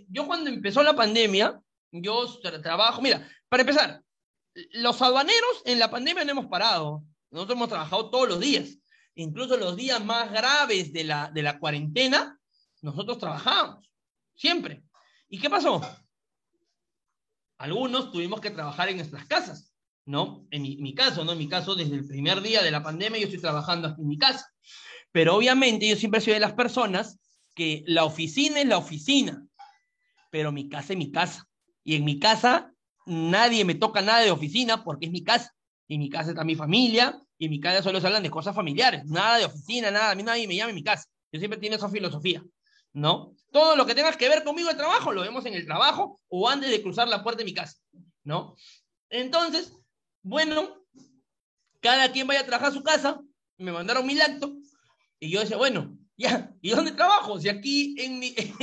Yo cuando empezó la pandemia, yo trabajo, mira, para empezar, los aduaneros en la pandemia no hemos parado. Nosotros hemos trabajado todos los días. Incluso los días más graves de la cuarentena, nosotros trabajamos. Siempre. ¿Y qué pasó? Algunos tuvimos que trabajar en nuestras casas, ¿no? En mi caso, ¿no? En mi caso, desde el primer día de la pandemia, yo estoy trabajando aquí en mi casa. Pero obviamente yo siempre soy de las personas que la oficina es la oficina. pero mi casa es mi casa. Y en mi casa nadie me toca nada de oficina porque es mi casa. Y en mi casa está mi familia, y en mi casa solo se hablan de cosas familiares, nada de oficina, nada, a mí nadie me llama en mi casa. Yo siempre tengo esa filosofía, ¿no? Todo lo que tengas que ver conmigo de trabajo, lo vemos en el trabajo o antes de cruzar la puerta de mi casa, ¿no? Entonces, bueno, cada quien vaya a trabajar a su casa, me mandaron mi lacto, y yo decía, bueno, ya, ¿y dónde trabajo? Si aquí,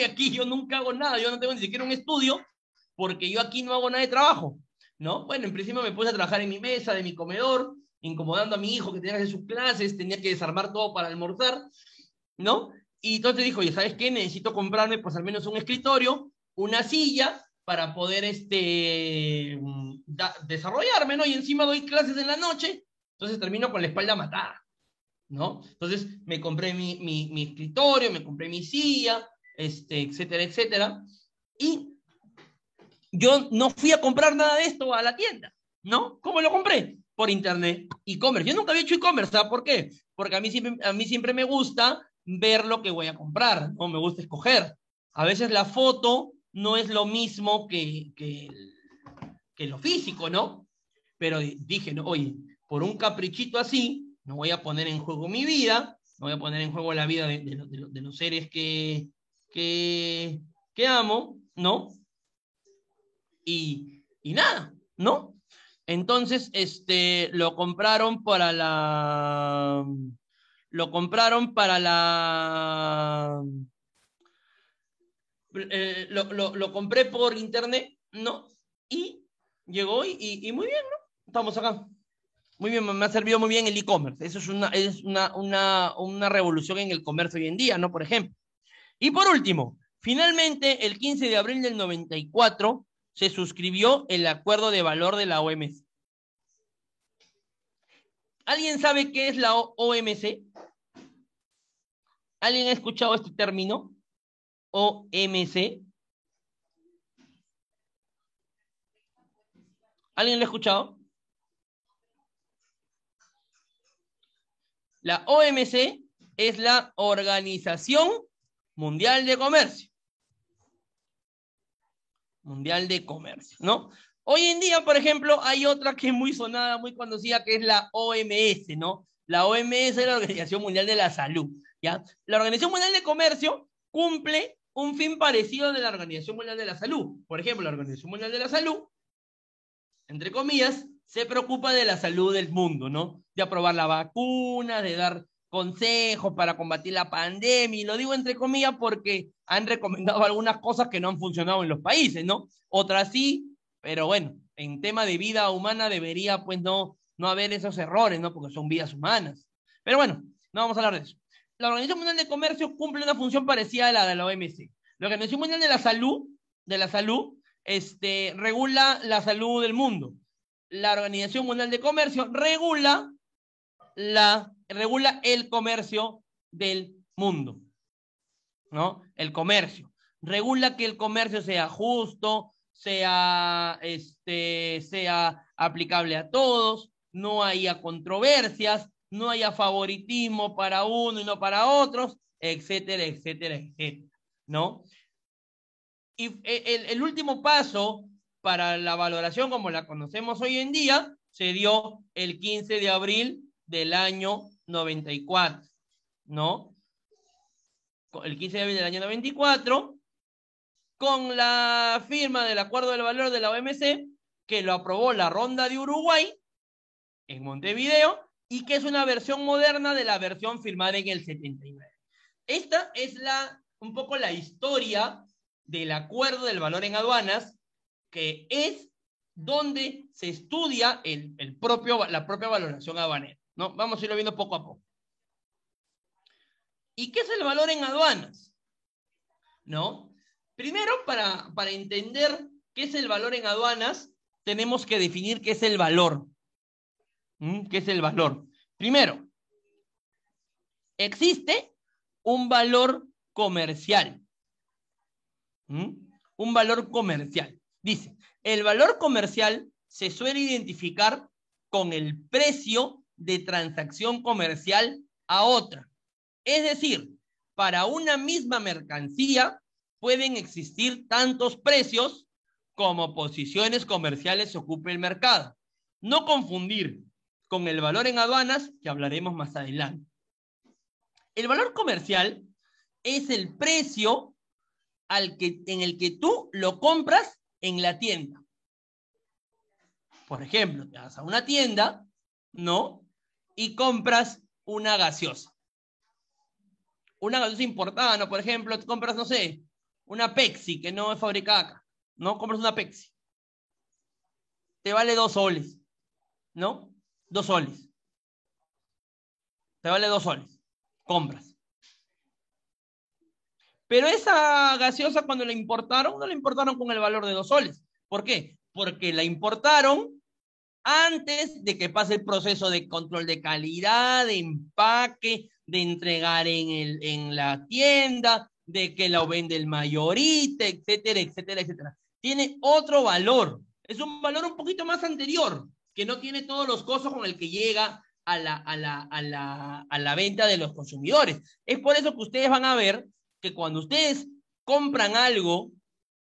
aquí yo nunca hago nada, yo no tengo ni siquiera un estudio, porque yo aquí no hago nada de trabajo, ¿no? Bueno, en principio me puse a trabajar en mi mesa, de mi comedor, incomodando a mi hijo que tenía que hacer sus clases, tenía que desarmar todo para almorzar, ¿no? Y entonces dijo, oye, ¿sabes qué? Necesito comprarme pues al menos un escritorio, una silla, para poder desarrollarme, ¿no? Y encima doy clases en la noche, entonces termino con la espalda matada, ¿no? Entonces me compré mi escritorio, me compré mi silla, etcétera, etcétera. Y yo no fui a comprar nada de esto a la tienda, ¿no? ¿Cómo lo compré? Por internet, e-commerce. Yo nunca había hecho e-commerce, ¿sabes por qué? Porque a mí siempre me gusta ver lo que voy a comprar, ¿no? Me gusta escoger. A veces la foto no es lo mismo que lo físico, ¿no? Pero dije, no, oye, por un caprichito así, no voy a poner en juego mi vida, no voy a poner en juego la vida de los seres que amo, ¿no? Y nada, ¿no? Entonces, lo compraron para la, lo compré por internet, ¿no? Y llegó y muy bien, ¿no? Estamos acá. Muy bien, me ha servido muy bien el e-commerce. Eso es una revolución en el comercio hoy en día, ¿no? Por ejemplo. Y por último, finalmente, el 15 de abril del 94 se suscribió el acuerdo de valor de la OMC. ¿Alguien sabe qué es la OMC? ¿Alguien ha escuchado este término? OMC. ¿Alguien lo ha escuchado? La OMC es la Organización Mundial de Comercio. Mundial de Comercio, ¿no? Hoy en día, por ejemplo, hay otra que es muy sonada, muy conocida, que es la OMS, ¿no? La OMS es la Organización Mundial de la Salud, ¿ya? La Organización Mundial de Comercio cumple un fin parecido de la Organización Mundial de la Salud. Por ejemplo, la Organización Mundial de la Salud, entre comillas, se preocupa de la salud del mundo, ¿no? De aprobar la vacuna, de dar consejos para combatir la pandemia, y lo digo entre comillas porque han recomendado algunas cosas que no han funcionado en los países, ¿no? Otras sí, pero bueno, en tema de vida humana debería pues no haber esos errores, ¿no? Porque son vidas humanas. Pero bueno, no vamos a hablar de eso. La Organización Mundial de Comercio cumple una función parecida a la de la OMC. La Organización Mundial de la Salud, regula la salud del mundo. La Organización Mundial de Comercio regula el comercio del mundo, ¿no? El comercio. Regula que el comercio sea justo, sea aplicable a todos, no haya controversias, no haya favoritismo para uno y no para otros, etcétera, etcétera, etcétera, ¿no? Y el último paso para la valoración como la conocemos hoy en día se dio el 15 de abril del año 94, ¿no? El 15 de abril del año 94, con la firma del Acuerdo del Valor de la OMC, que lo aprobó la Ronda de Uruguay en Montevideo, y que es una versión moderna de la versión firmada en el 79. Esta es un poco la historia del Acuerdo del Valor en Aduanas, que es donde se estudia la propia valoración aduanera, ¿no? Vamos a irlo viendo poco a poco. ¿Y qué es el valor en aduanas? ¿No? Primero, para entender qué es el valor en aduanas, tenemos que definir qué es el valor. ¿Qué es el valor? Primero, existe un valor comercial. Un valor comercial. Dice, el valor comercial se suele identificar con el precio de transacción comercial a otra. Es decir, para una misma mercancía pueden existir tantos precios como posiciones comerciales ocupe el mercado. No confundir con el valor en aduanas, que hablaremos más adelante. El valor comercial es el precio en el que tú lo compras en la tienda. Por ejemplo, te vas a una tienda, ¿no? Y compras una gaseosa. Una gaseosa importada, ¿no? Por ejemplo, te compras, no sé, una Pepsi que no es fabricada acá, ¿no? Compras una Pepsi. Te vale 2 soles, ¿no? 2 soles. Te vale 2 soles. Compras. Pero esa gaseosa cuando la importaron, no la importaron con el valor de 2 soles. ¿Por qué? Porque la importaron antes de que pase el proceso de control de calidad, de empaque, de entregar en la tienda, de que la vende el mayorista, etcétera, etcétera, etcétera. Tiene otro valor. Es un valor un poquito más anterior, que no tiene todos los costos con el que llega a la venta de los consumidores. Es por eso que ustedes van a ver que cuando ustedes compran algo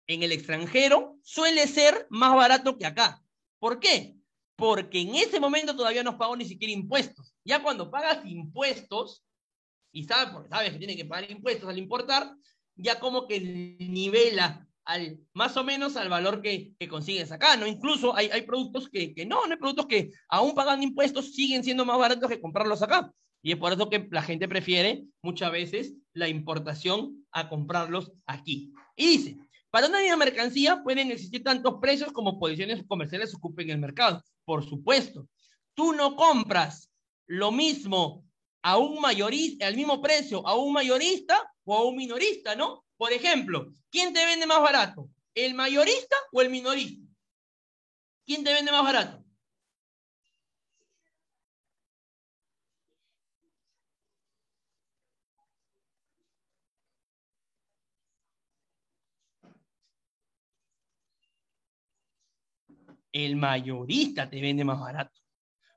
en el extranjero, suele ser más barato que acá. ¿Por qué? Porque en ese momento todavía no pagó ni siquiera impuestos. Ya cuando pagas impuestos, y sabes, porque sabes que tiene que pagar impuestos al importar, ya como que nivela más o menos al valor que consigues acá, ¿no? Incluso hay productos no hay productos que aún pagando impuestos siguen siendo más baratos que comprarlos acá. Y es por eso que la gente prefiere muchas veces la importación a comprarlos aquí. Y dice, para una misma mercancía pueden existir tantos precios como posiciones comerciales ocupen el mercado. Por supuesto, tú no compras lo mismo a un mayorista, al mismo precio, a un mayorista o a un minorista, ¿no? Por ejemplo, ¿quién te vende más barato? ¿El mayorista o el minorista? ¿Quién te vende más barato? El mayorista te vende más barato.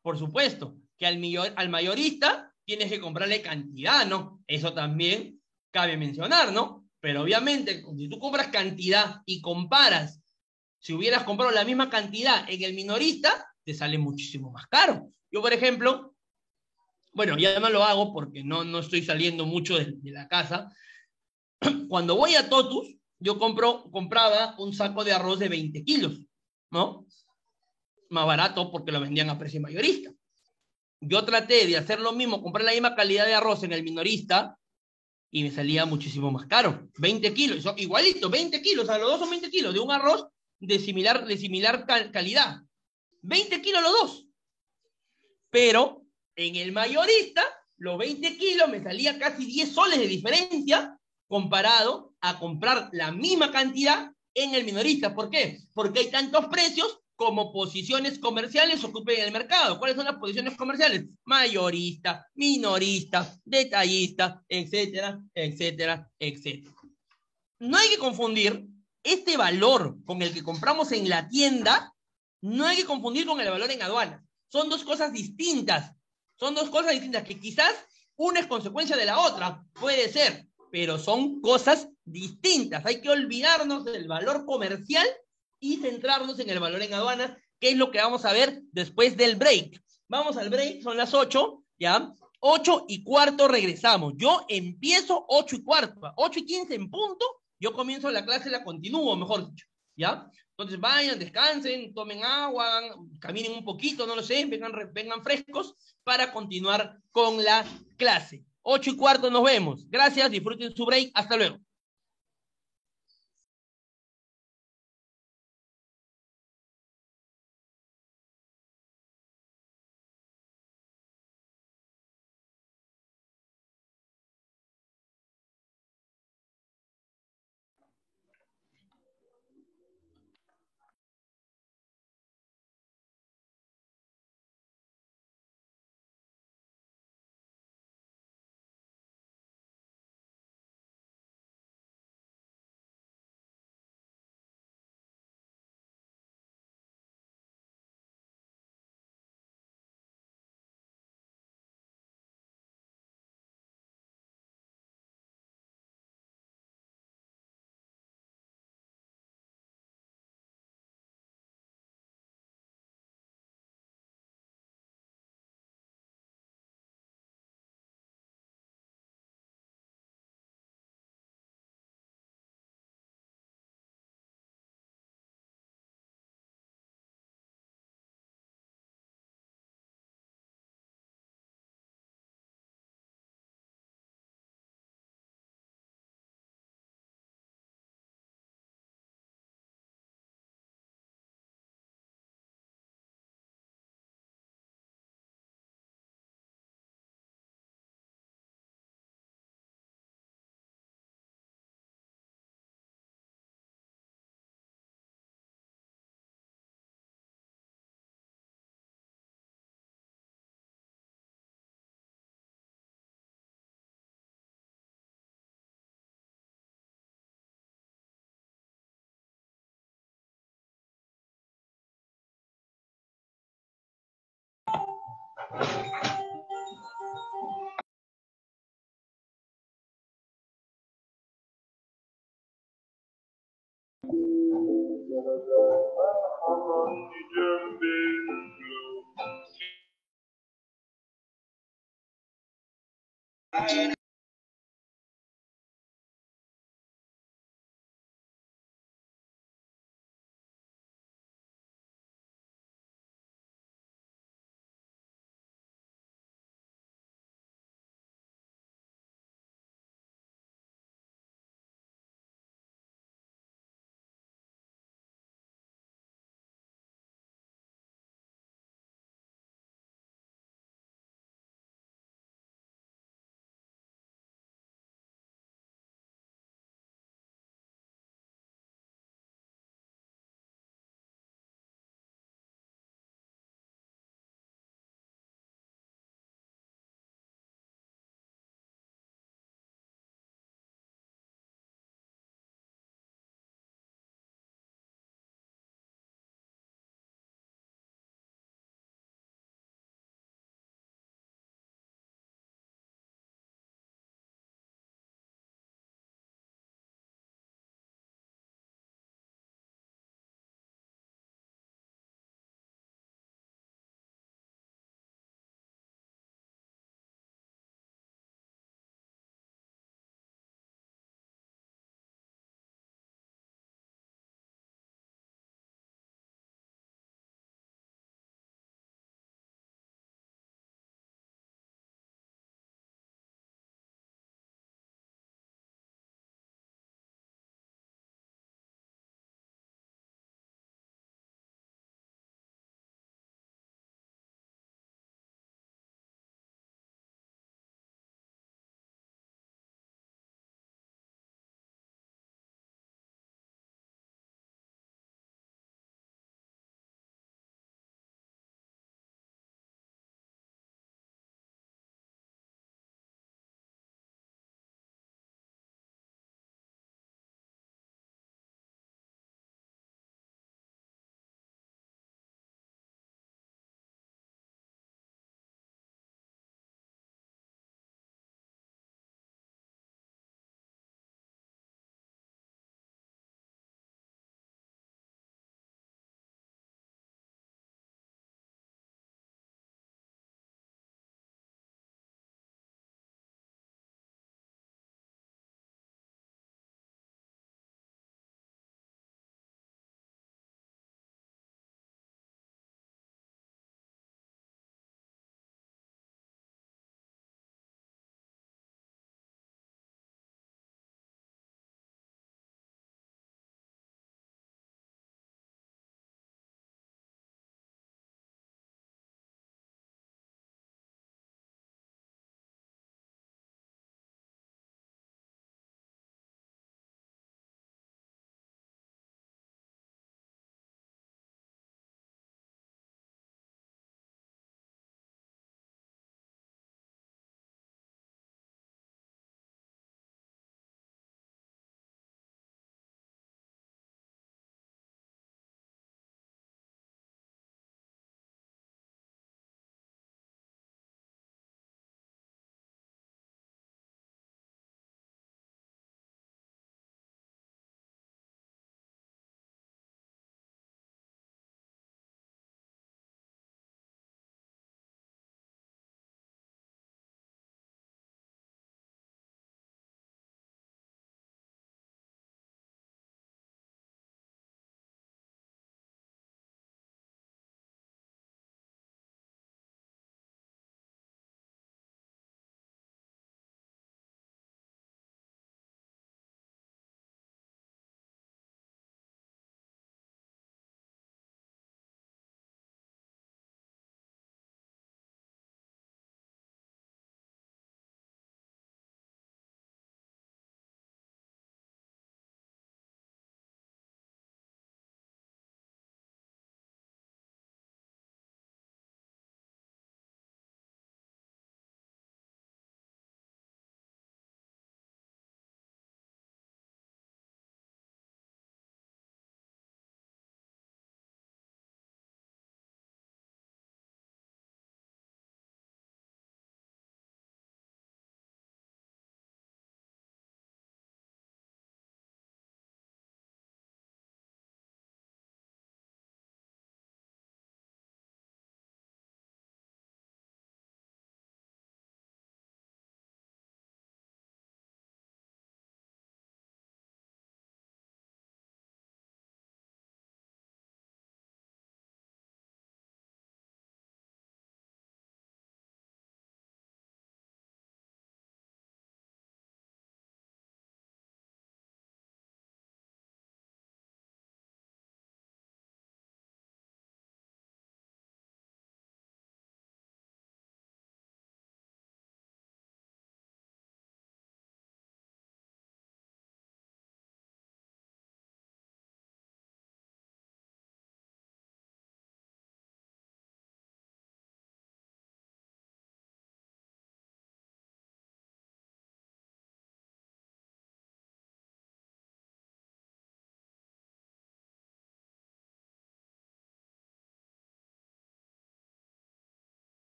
Por supuesto que al mayorista tienes que comprarle cantidad, ¿no? Eso también cabe mencionar, ¿no? Pero obviamente, si tú compras cantidad y comparas, si hubieras comprado la misma cantidad en el minorista, te sale muchísimo más caro. Yo, por ejemplo, bueno, ya no lo hago porque no estoy saliendo mucho de la casa. Cuando voy a Totus, yo compraba un saco de arroz de 20 kilos, ¿no? Más barato porque lo vendían a precio mayorista. Yo traté de hacer lo mismo, comprar la misma calidad de arroz en el minorista y me salía muchísimo más caro. 20 kilos, igualito, 20 kilos, o sea, los dos son 20 kilos de un arroz de similar calidad. 20 kilos los dos. Pero en el mayorista, los 20 kilos me salía casi 10 soles de diferencia comparado a comprar la misma cantidad en el minorista. ¿Por qué? Porque hay tantos precios como posiciones comerciales ocupen el mercado. ¿Cuáles son las posiciones comerciales? Mayorista, minorista, detallista, etcétera, etcétera, etcétera. No hay que confundir este valor con el que compramos en la tienda, no hay que confundir con el valor en aduana. Son dos cosas distintas. Son dos cosas distintas que quizás una es consecuencia de la otra, puede ser, pero son cosas distintas. Hay que olvidarnos del valor comercial y centrarnos en el valor en aduanas, que es lo que vamos a ver después del break. Vamos al break, son las 8, ¿ya? 8:15 regresamos. Yo empiezo 8:15, 8:15 en punto, yo comienzo la clase, la continúo, mejor dicho, ¿ya? Entonces vayan, descansen, tomen agua, caminen un poquito, no lo sé, vengan frescos para continuar con la clase. 8:15 nos vemos. Gracias, disfruten su break. Hasta luego.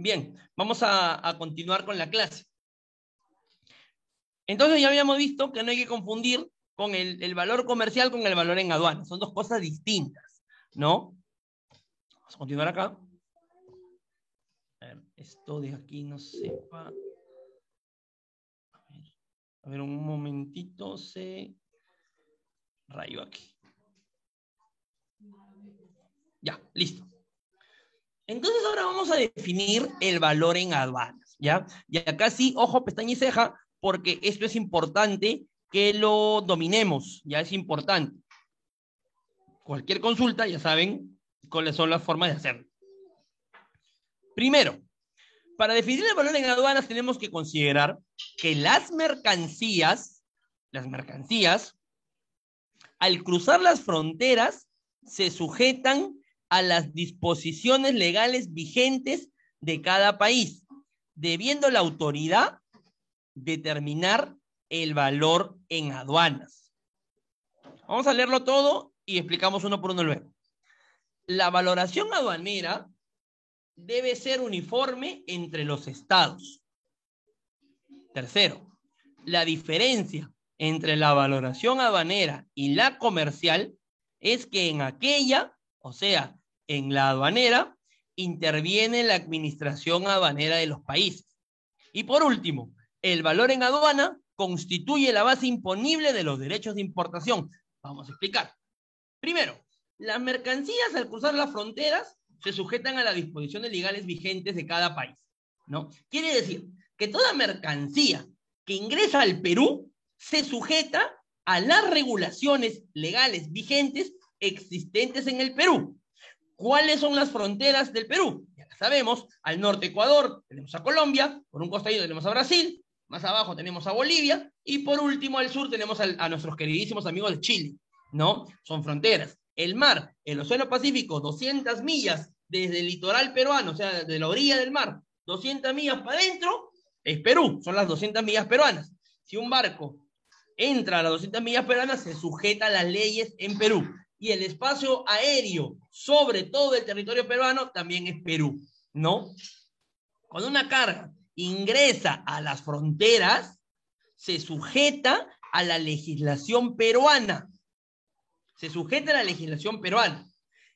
Bien, vamos a continuar con la clase. Entonces ya habíamos visto que no hay que confundir con el valor comercial con el valor en aduana. Son dos cosas distintas, ¿no? Vamos a continuar acá. A ver, esto de aquí no sepa. A ver, un momentito, se rayó aquí. Ya, listo. Entonces ahora vamos a definir el valor en aduanas, ¿ya? Y acá sí, ojo, pestaña y ceja, porque esto es importante que lo dominemos, ya es importante. Cualquier consulta, ya saben cuáles son las formas de hacerlo. Primero, para definir el valor en aduanas tenemos que considerar que las mercancías, al cruzar las fronteras, se sujetan a las disposiciones legales vigentes de cada país, debiendo la autoridad determinar el valor en aduanas. Vamos a leerlo todo y explicamos uno por uno luego. La valoración aduanera debe ser uniforme entre los estados. Tercero, la diferencia entre la valoración aduanera y la comercial es que en aquella, o sea, en la aduanera, interviene la administración aduanera de los países. Y por último, el valor en aduana constituye la base imponible de los derechos de importación. Vamos a explicar. Primero, las mercancías al cruzar las fronteras se sujetan a las disposiciones legales vigentes de cada país, ¿no? Quiere decir que toda mercancía que ingresa al Perú se sujeta a las regulaciones legales vigentes existentes en el Perú. ¿Cuáles son las fronteras del Perú? Ya sabemos, al norte Ecuador, tenemos a Colombia, por un costado tenemos a Brasil, más abajo tenemos a Bolivia, y por último al sur tenemos a nuestros queridísimos amigos de Chile, ¿no? Son fronteras. El mar, el Océano Pacífico, 200 millas desde el litoral peruano, o sea, de la orilla del mar, 200 millas para adentro, es Perú, son las 200 millas peruanas. Si un barco entra a las 200 millas peruanas, se sujeta a las leyes en Perú. Y el espacio aéreo sobre todo el territorio peruano también es Perú, ¿no? Cuando una carga ingresa a las fronteras, se sujeta a la legislación peruana. Se sujeta a la legislación peruana.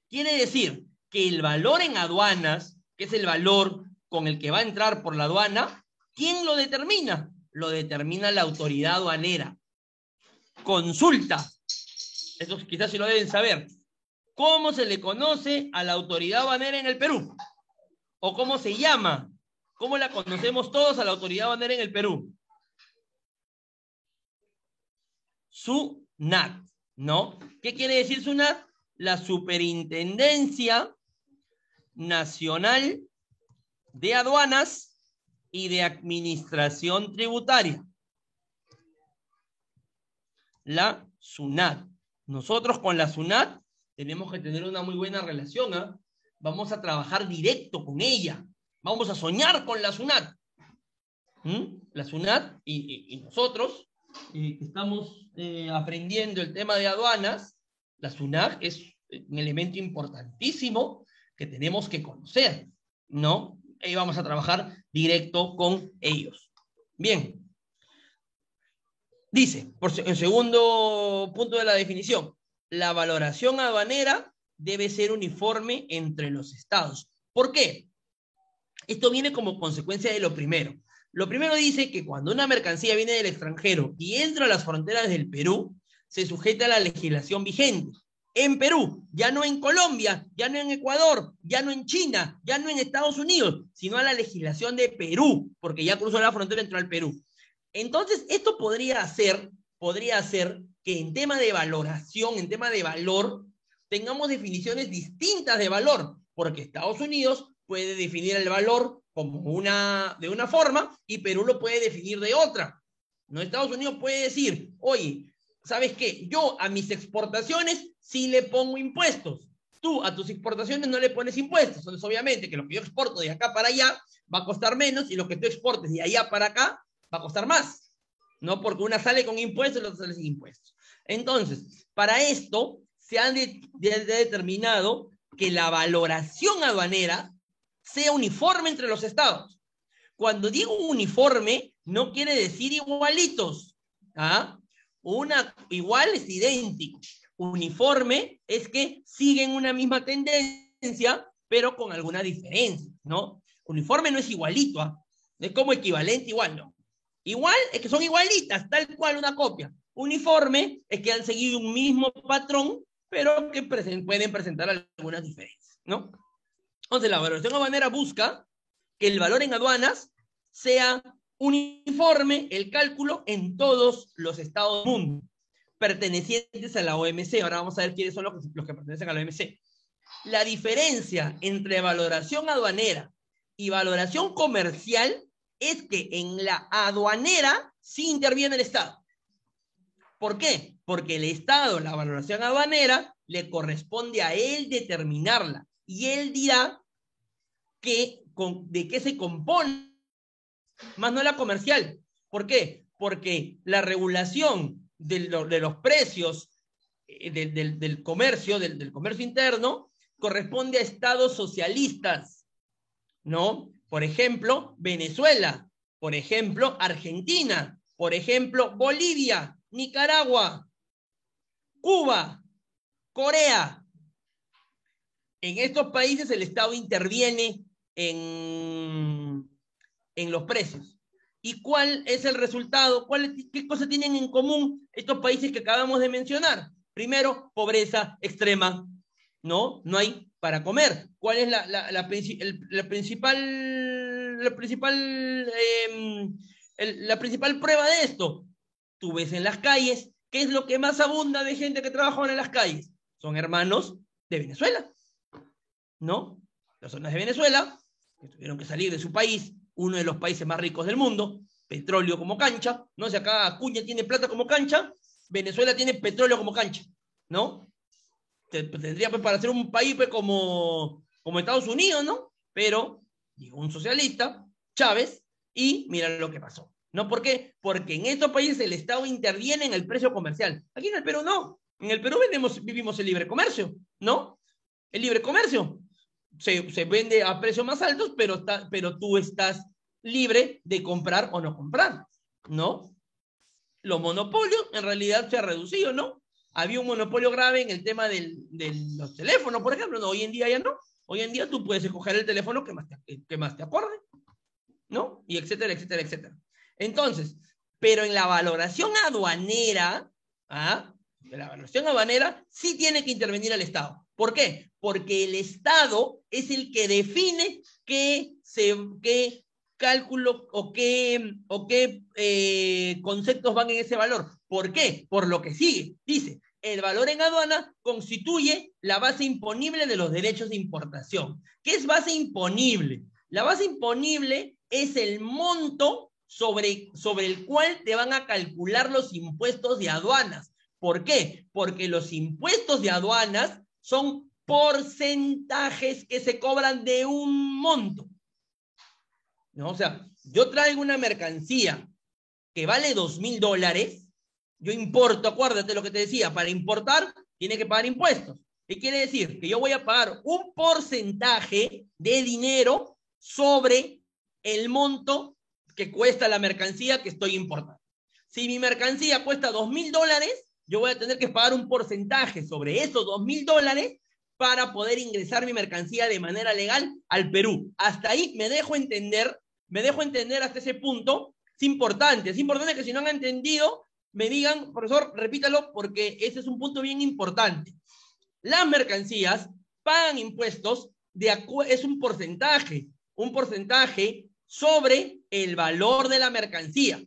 Quiere decir que el valor en aduanas, que es el valor con el que va a entrar por la aduana, ¿quién lo determina? Lo determina la autoridad aduanera. Consulta. Eso quizás sí lo deben saber. ¿Cómo se le conoce a la autoridad aduanera en el Perú? ¿O cómo se llama? ¿Cómo la conocemos todos a la autoridad aduanera en el Perú? SUNAT, ¿no? ¿Qué quiere decir SUNAT? La Superintendencia Nacional de Aduanas y de Administración Tributaria. La SUNAT. Nosotros con la SUNAT tenemos que tener una muy buena relación, ¿eh? Vamos a trabajar directo con ella. Vamos a soñar con la SUNAT. La SUNAT y nosotros que estamos aprendiendo el tema de aduanas, la SUNAT es un elemento importantísimo que tenemos que conocer, ¿no? Y vamos a trabajar directo con ellos. Bien. Dice, el segundo punto de la definición, la valoración aduanera debe ser uniforme entre los estados. ¿Por qué? Esto viene como consecuencia de lo primero. Lo primero dice que cuando una mercancía viene del extranjero y entra a las fronteras del Perú, se sujeta a la legislación vigente. En Perú, ya no en Colombia, ya no en Ecuador, ya no en China, ya no en Estados Unidos, sino a la legislación de Perú, porque ya cruzó la frontera y entró al Perú. Entonces, esto podría hacer que en tema de valoración, en tema de valor, tengamos definiciones distintas de valor, porque Estados Unidos puede definir el valor como de una forma y Perú lo puede definir de otra. ¿No? Estados Unidos puede decir, oye, ¿sabes qué? Yo a mis exportaciones sí le pongo impuestos. Tú a tus exportaciones no le pones impuestos. Entonces, obviamente, que lo que yo exporto de acá para allá va a costar menos y lo que tú exportes de allá para acá va a costar más, ¿no? Porque una sale con impuestos y la otra sale sin impuestos. Entonces, para esto se ha determinado que la valoración aduanera sea uniforme entre los estados. Cuando digo uniforme, no quiere decir igualitos. ¿Ah? Igual es idéntico. Uniforme es que siguen una misma tendencia, pero con alguna diferencia, ¿no? Uniforme no es igualito, ¿ah? Es como equivalente, igual no. Igual es que son igualitas, tal cual una copia. Uniforme es que han seguido un mismo patrón, pero que pueden presentar algunas diferencias, ¿no? Entonces, la valoración aduanera busca que el valor en aduanas sea uniforme, el cálculo en todos los estados del mundo pertenecientes a la OMC. Ahora vamos a ver quiénes son los que pertenecen a la OMC. La diferencia entre valoración aduanera y valoración comercial es que en la aduanera sí interviene el Estado. ¿Por qué? Porque el Estado, la valoración aduanera, le corresponde a él determinarla y él dirá de qué se compone, más no la comercial. ¿Por qué? Porque la regulación de los precios del comercio, del comercio interno, corresponde a estados socialistas, ¿no? Por ejemplo, Venezuela, por ejemplo, Argentina, por ejemplo, Bolivia, Nicaragua, Cuba, Corea. En estos países el Estado interviene en los precios. ¿Y cuál es el resultado? ¿Qué cosas tienen en común estos países que acabamos de mencionar? Primero, pobreza extrema, ¿no? No hay para comer. ¿Cuál es la principal prueba de esto? Tú ves en las calles, ¿qué es lo que más abunda de gente que trabaja en las calles? Son hermanos de Venezuela, ¿no? Personas de Venezuela que tuvieron que salir de su país, uno de los países más ricos del mundo, petróleo como cancha, ¿no? Si acá Acuña tiene plata como cancha, Venezuela tiene petróleo como cancha, ¿no? Tendría pues, para ser un país pues, como Estados Unidos, ¿no? Pero llegó un socialista, Chávez, y mira lo que pasó. ¿No? ¿Por qué? Porque en estos países el Estado interviene en el precio comercial. Aquí en el Perú no. En el Perú vivimos el libre comercio, ¿no? El libre comercio se vende a precios más altos, pero tú estás libre de comprar o no comprar, ¿no? Los monopolios en realidad se ha reducido, ¿no? Había un monopolio grave en el tema de los teléfonos, por ejemplo, no, hoy en día ya no. Hoy en día tú puedes escoger el teléfono que más te acorde, ¿no? Y etcétera, etcétera, etcétera. Entonces, pero en la valoración aduanera, en la valoración aduanera sí tiene que intervenir el Estado. ¿Por qué? Porque el Estado es el que define qué cálculo o qué conceptos van en ese valor. ¿Por qué? Por lo que sigue. Dice, el valor en aduana constituye la base imponible de los derechos de importación. ¿Qué es base imponible? La base imponible es el monto sobre el cual te van a calcular los impuestos de aduanas. ¿Por qué? Porque los impuestos de aduanas son porcentajes que se cobran de un monto, ¿no? O sea, yo traigo una mercancía que vale $2,000, yo importo, acuérdate lo que te decía, para importar tiene que pagar impuestos. ¿Qué quiere decir? Que yo voy a pagar un porcentaje de dinero sobre el monto que cuesta la mercancía que estoy importando. Si mi mercancía cuesta $2,000, yo voy a tener que pagar un porcentaje sobre esos $2,000 para poder ingresar mi mercancía de manera legal al Perú. Hasta ahí me dejo entender hasta ese punto. Es importante que si no han entendido, me digan, profesor, repítalo, porque ese es un punto bien importante. Las mercancías pagan impuestos, es un porcentaje sobre el valor de la mercancía.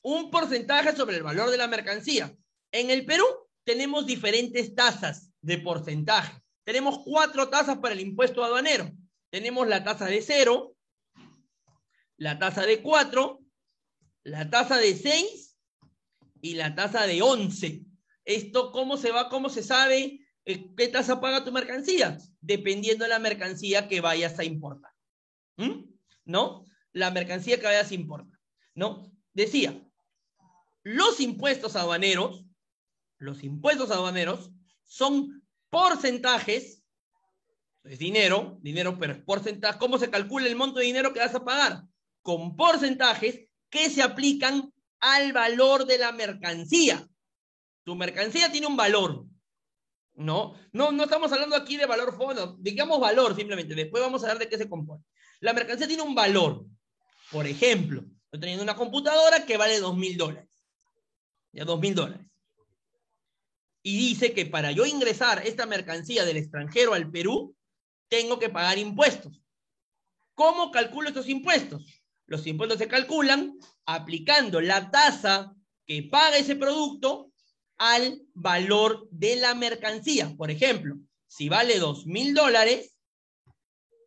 Un porcentaje sobre el valor de la mercancía. En el Perú tenemos diferentes tasas de porcentaje. Tenemos 4 tasas para el impuesto aduanero. Tenemos la tasa de 0, la tasa de 4, la tasa de 6 y la tasa de 11. ¿Esto cómo se sabe qué tasa paga tu mercancía? Dependiendo de la mercancía que vayas a importar. ¿No? La mercancía que vayas a importar. ¿No? Decía, los impuestos aduaneros son porcentajes Es dinero, pero es porcentaje. ¿Cómo se calcula el monto de dinero que vas a pagar? Con porcentajes que se aplican al valor de la mercancía. Tu mercancía tiene un valor, ¿no? No estamos hablando aquí de valor fondo, digamos valor simplemente, después vamos a ver de qué se compone. La mercancía tiene un valor. Por ejemplo, estoy teniendo una computadora que vale $2.000. Ya $2.000. Y dice que para yo ingresar esta mercancía del extranjero al Perú, tengo que pagar impuestos. ¿Cómo calculo estos impuestos? Los impuestos se calculan aplicando la tasa que paga ese producto al valor de la mercancía. Por ejemplo, si vale $2.000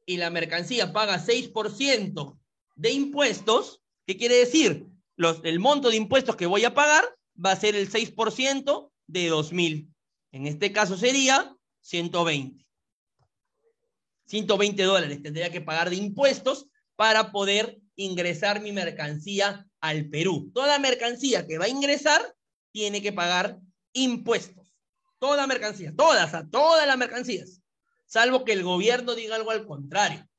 y la mercancía paga 6% de impuestos, ¿qué quiere decir? El monto de impuestos que voy a pagar va a ser el 6% de 2.000. En este caso sería 120. $120 tendría que pagar de impuestos para poder ingresar mi mercancía al Perú. Toda mercancía que va a ingresar tiene que pagar impuestos. Toda mercancía, todas las mercancías, salvo que el gobierno diga algo al contrario.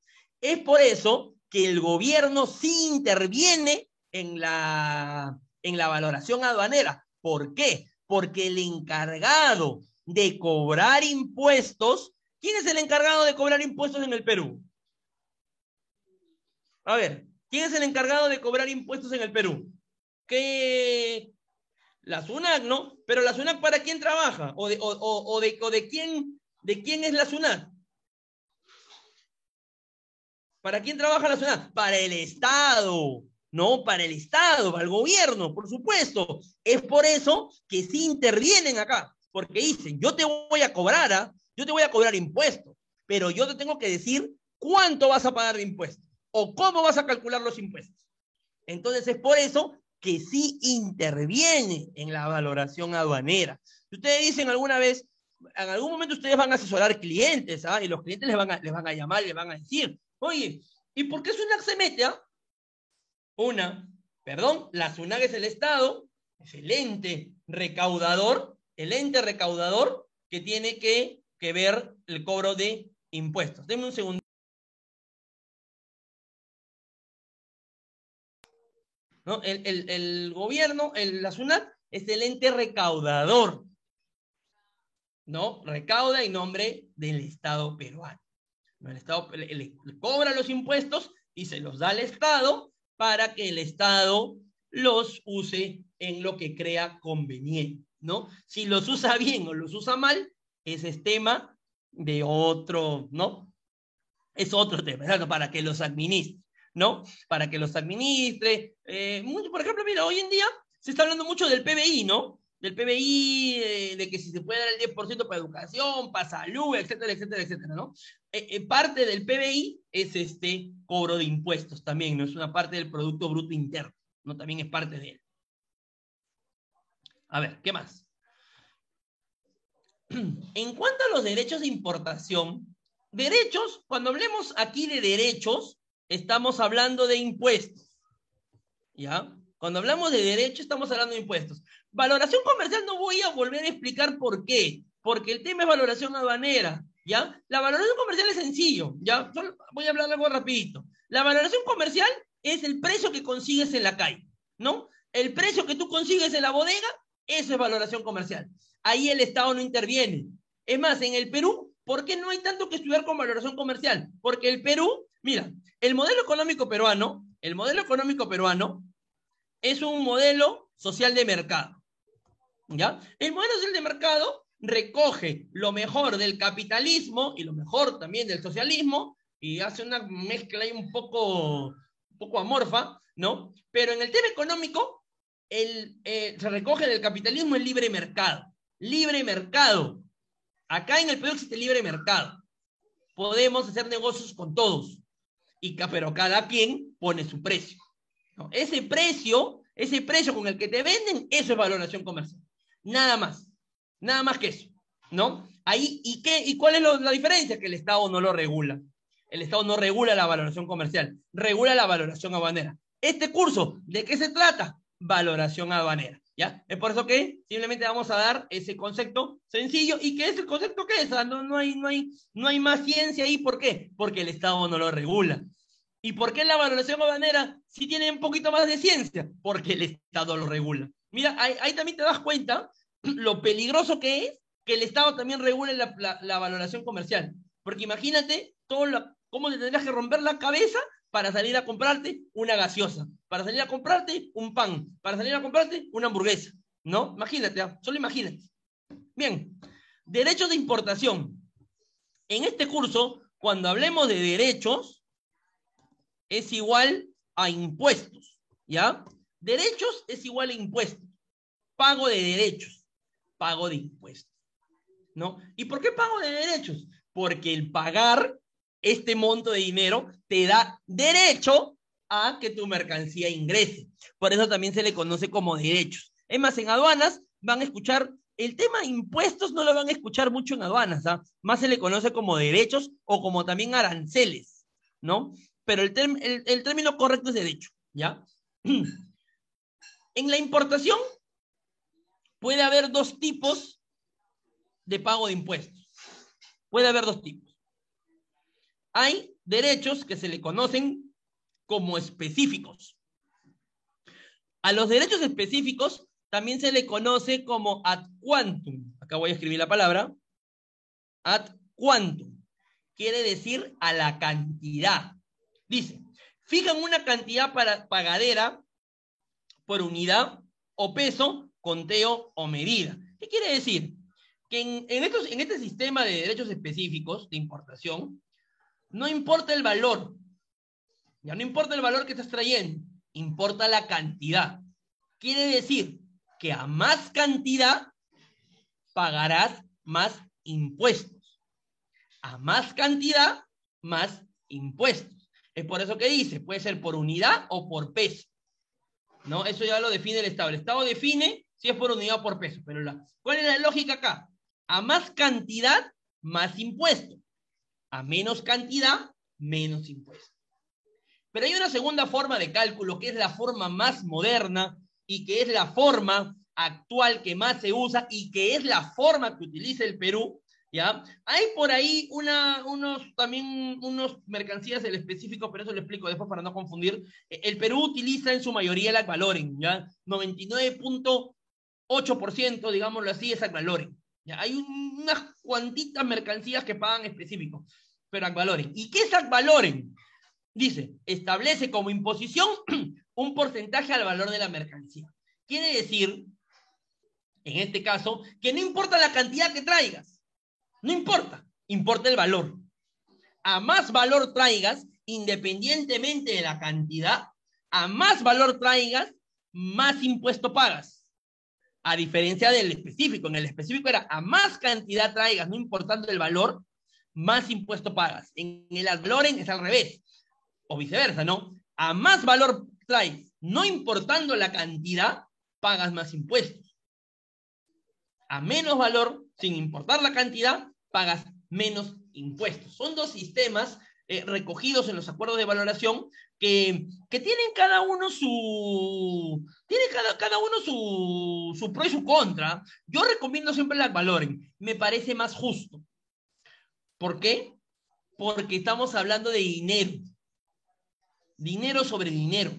Es por eso que el gobierno sí interviene en la valoración aduanera. ¿Por qué? Porque el encargado de cobrar impuestos, ¿quién es el encargado de cobrar impuestos en el Perú? A ver, ¿quién es el encargado de cobrar impuestos en el Perú? ¿Qué? La SUNAT, ¿no? Pero la SUNAT, ¿para quién trabaja? ¿De quién es la SUNAT? ¿Para quién trabaja la SUNAT? Para el Estado, ¿no? Para el Estado, para el gobierno, por supuesto. Es por eso que sí intervienen acá, porque dicen, yo te voy a cobrar, yo te voy a cobrar impuestos, pero yo te tengo que decir cuánto vas a pagar de impuestos o cómo vas a calcular los impuestos. Entonces es por eso que sí interviene en la valoración aduanera. Si ustedes dicen alguna vez, en algún momento ustedes van a asesorar clientes, ¿ah? Y los clientes les van a llamar, les van a decir, oye, ¿y por qué SUNAT se mete? La SUNAT es el Estado, es el ente recaudador que tiene que ver el cobro de impuestos. Denme un segundo. ¿No? El gobierno, la SUNAT, es el ente recaudador, ¿no? Recauda en nombre del Estado peruano. El Estado le cobra los impuestos y se los da al Estado para que el Estado los use en lo que crea conveniente, ¿no? Si los usa bien o los usa mal, ese es tema de otro, ¿no? Es otro tema, ¿no? Para que los administre, ¿no? Para que los administre. Por ejemplo, mira, hoy en día se está hablando mucho del PBI, ¿no? Del PBI, de que si se puede dar el 10% para educación, para salud, etcétera, etcétera, etcétera, ¿no? Parte del PBI es este cobro de impuestos también, ¿no? Es una parte del Producto Bruto Interno, ¿no? También es parte de él. A ver, ¿qué más? En cuanto a los derechos de importación, derechos, cuando hablemos aquí de derechos, estamos hablando de impuestos, ¿ya? Cuando hablamos de derechos, estamos hablando de impuestos. Valoración comercial no voy a volver a explicar por qué, porque el tema es valoración aduanera, ¿ya? La valoración comercial es sencillo, ¿ya? Solo voy a hablar algo rapidito. La valoración comercial es el precio que consigues en la calle, ¿no? El precio que tú consigues en la bodega, eso es valoración comercial. Ahí el Estado no interviene. Es más, en el Perú, ¿por qué no hay tanto que estudiar con valoración comercial? Porque el Perú, mira, el modelo económico peruano es un modelo social de mercado, ¿ya? El modelo social de mercado recoge lo mejor del capitalismo y lo mejor también del socialismo y hace una mezcla ahí un poco amorfa, ¿no? Pero en el tema económico, se recoge del capitalismo el libre mercado. Libre mercado. Acá en el Perú existe libre mercado. Podemos hacer negocios con todos, pero cada quien pone su precio, ¿no? Ese precio con el que te venden, eso es valoración comercial. Nada más que eso, ¿no? Ahí, ¿y cuál es la diferencia? Que el Estado no lo regula. El Estado no regula la valoración comercial, regula la valoración aduanera. Este curso, ¿de qué se trata? Valoración aduanera. ¿Ya? Es por eso que simplemente vamos a dar ese concepto sencillo. ¿Y qué es el concepto que es? No hay más ciencia ahí. ¿Por qué? Porque el Estado no lo regula. ¿Y por qué la valoración aduanera sí tiene un poquito más de ciencia? Porque el Estado lo regula. Mira, ahí también te das cuenta lo peligroso que es que el Estado también regule la valoración comercial. Porque imagínate cómo te tendrías que romper la cabeza para salir a comprarte una gaseosa, para salir a comprarte un pan, para salir a comprarte una hamburguesa, ¿no? Imagínate, solo imagínate. Bien, derechos de importación. En este curso, cuando hablemos de derechos, es igual a impuestos, ¿ya? Derechos es igual a impuestos. Pago de derechos, pago de impuestos, ¿no? ¿Y por qué pago de derechos? Porque el pagar este monto de dinero te da derecho a que tu mercancía ingrese. Por eso también se le conoce como derechos. Es más, en aduanas van a escuchar, el tema impuestos no lo van a escuchar mucho en aduanas, ¿ah? Más se le conoce como derechos o como también aranceles, ¿no? Pero el término correcto es derecho, ¿ya? En la importación puede haber dos tipos de pago de impuestos. Puede haber dos tipos. Hay derechos que se le conocen como específicos. A los derechos específicos también se le conoce como ad quantum. Acá voy a escribir la palabra. Ad quantum. Quiere decir a la cantidad. Dice, fijan una cantidad pagadera por unidad o peso, conteo o medida. ¿Qué quiere decir? Que en este sistema de derechos específicos de importación, no importa el valor, ya no importa el valor que estás trayendo, importa la cantidad. Quiere decir que a más cantidad pagarás más impuestos. A más cantidad, más impuestos. Es por eso que dice, puede ser por unidad o por peso, ¿no? Eso ya lo define el Estado. El Estado define si es por unidad o por peso. Pero ¿cuál es la lógica acá? A más cantidad, más impuestos. A menos cantidad, menos impuestos. Pero hay una segunda forma de cálculo que es la forma más moderna y que es la forma actual que más se usa y que es la forma que utiliza el Perú, ¿ya? Hay por ahí unos mercancías en específico, pero eso lo explico después para no confundir. El Perú utiliza en su mayoría el ad valorem, ¿ya? 99.8%, digámoslo así, es ad valorem. ¿Ya? Hay unas cuantitas mercancías que pagan específico, pero ad valorem. ¿Y qué es ad valorem? Dice, establece como imposición un porcentaje al valor de la mercancía. Quiere decir, en este caso, que no importa la cantidad que traigas, no importa, importa el valor. A más valor traigas, independientemente de la cantidad, a más valor traigas, más impuesto pagas. A diferencia del específico, en el específico era a más cantidad traigas, no importando el valor, más impuesto pagas. En el ad valorem es al revés. O viceversa, ¿no? A más valor traes, no importando la cantidad, pagas más impuestos. A menos valor, sin importar la cantidad, pagas menos impuestos. Son dos sistemas recogidos en los acuerdos de valoración que tienen cada uno su pro y su contra. Yo recomiendo siempre el ad valorem. Me parece más justo. ¿Por qué? Porque estamos hablando de dinero. Dinero sobre dinero.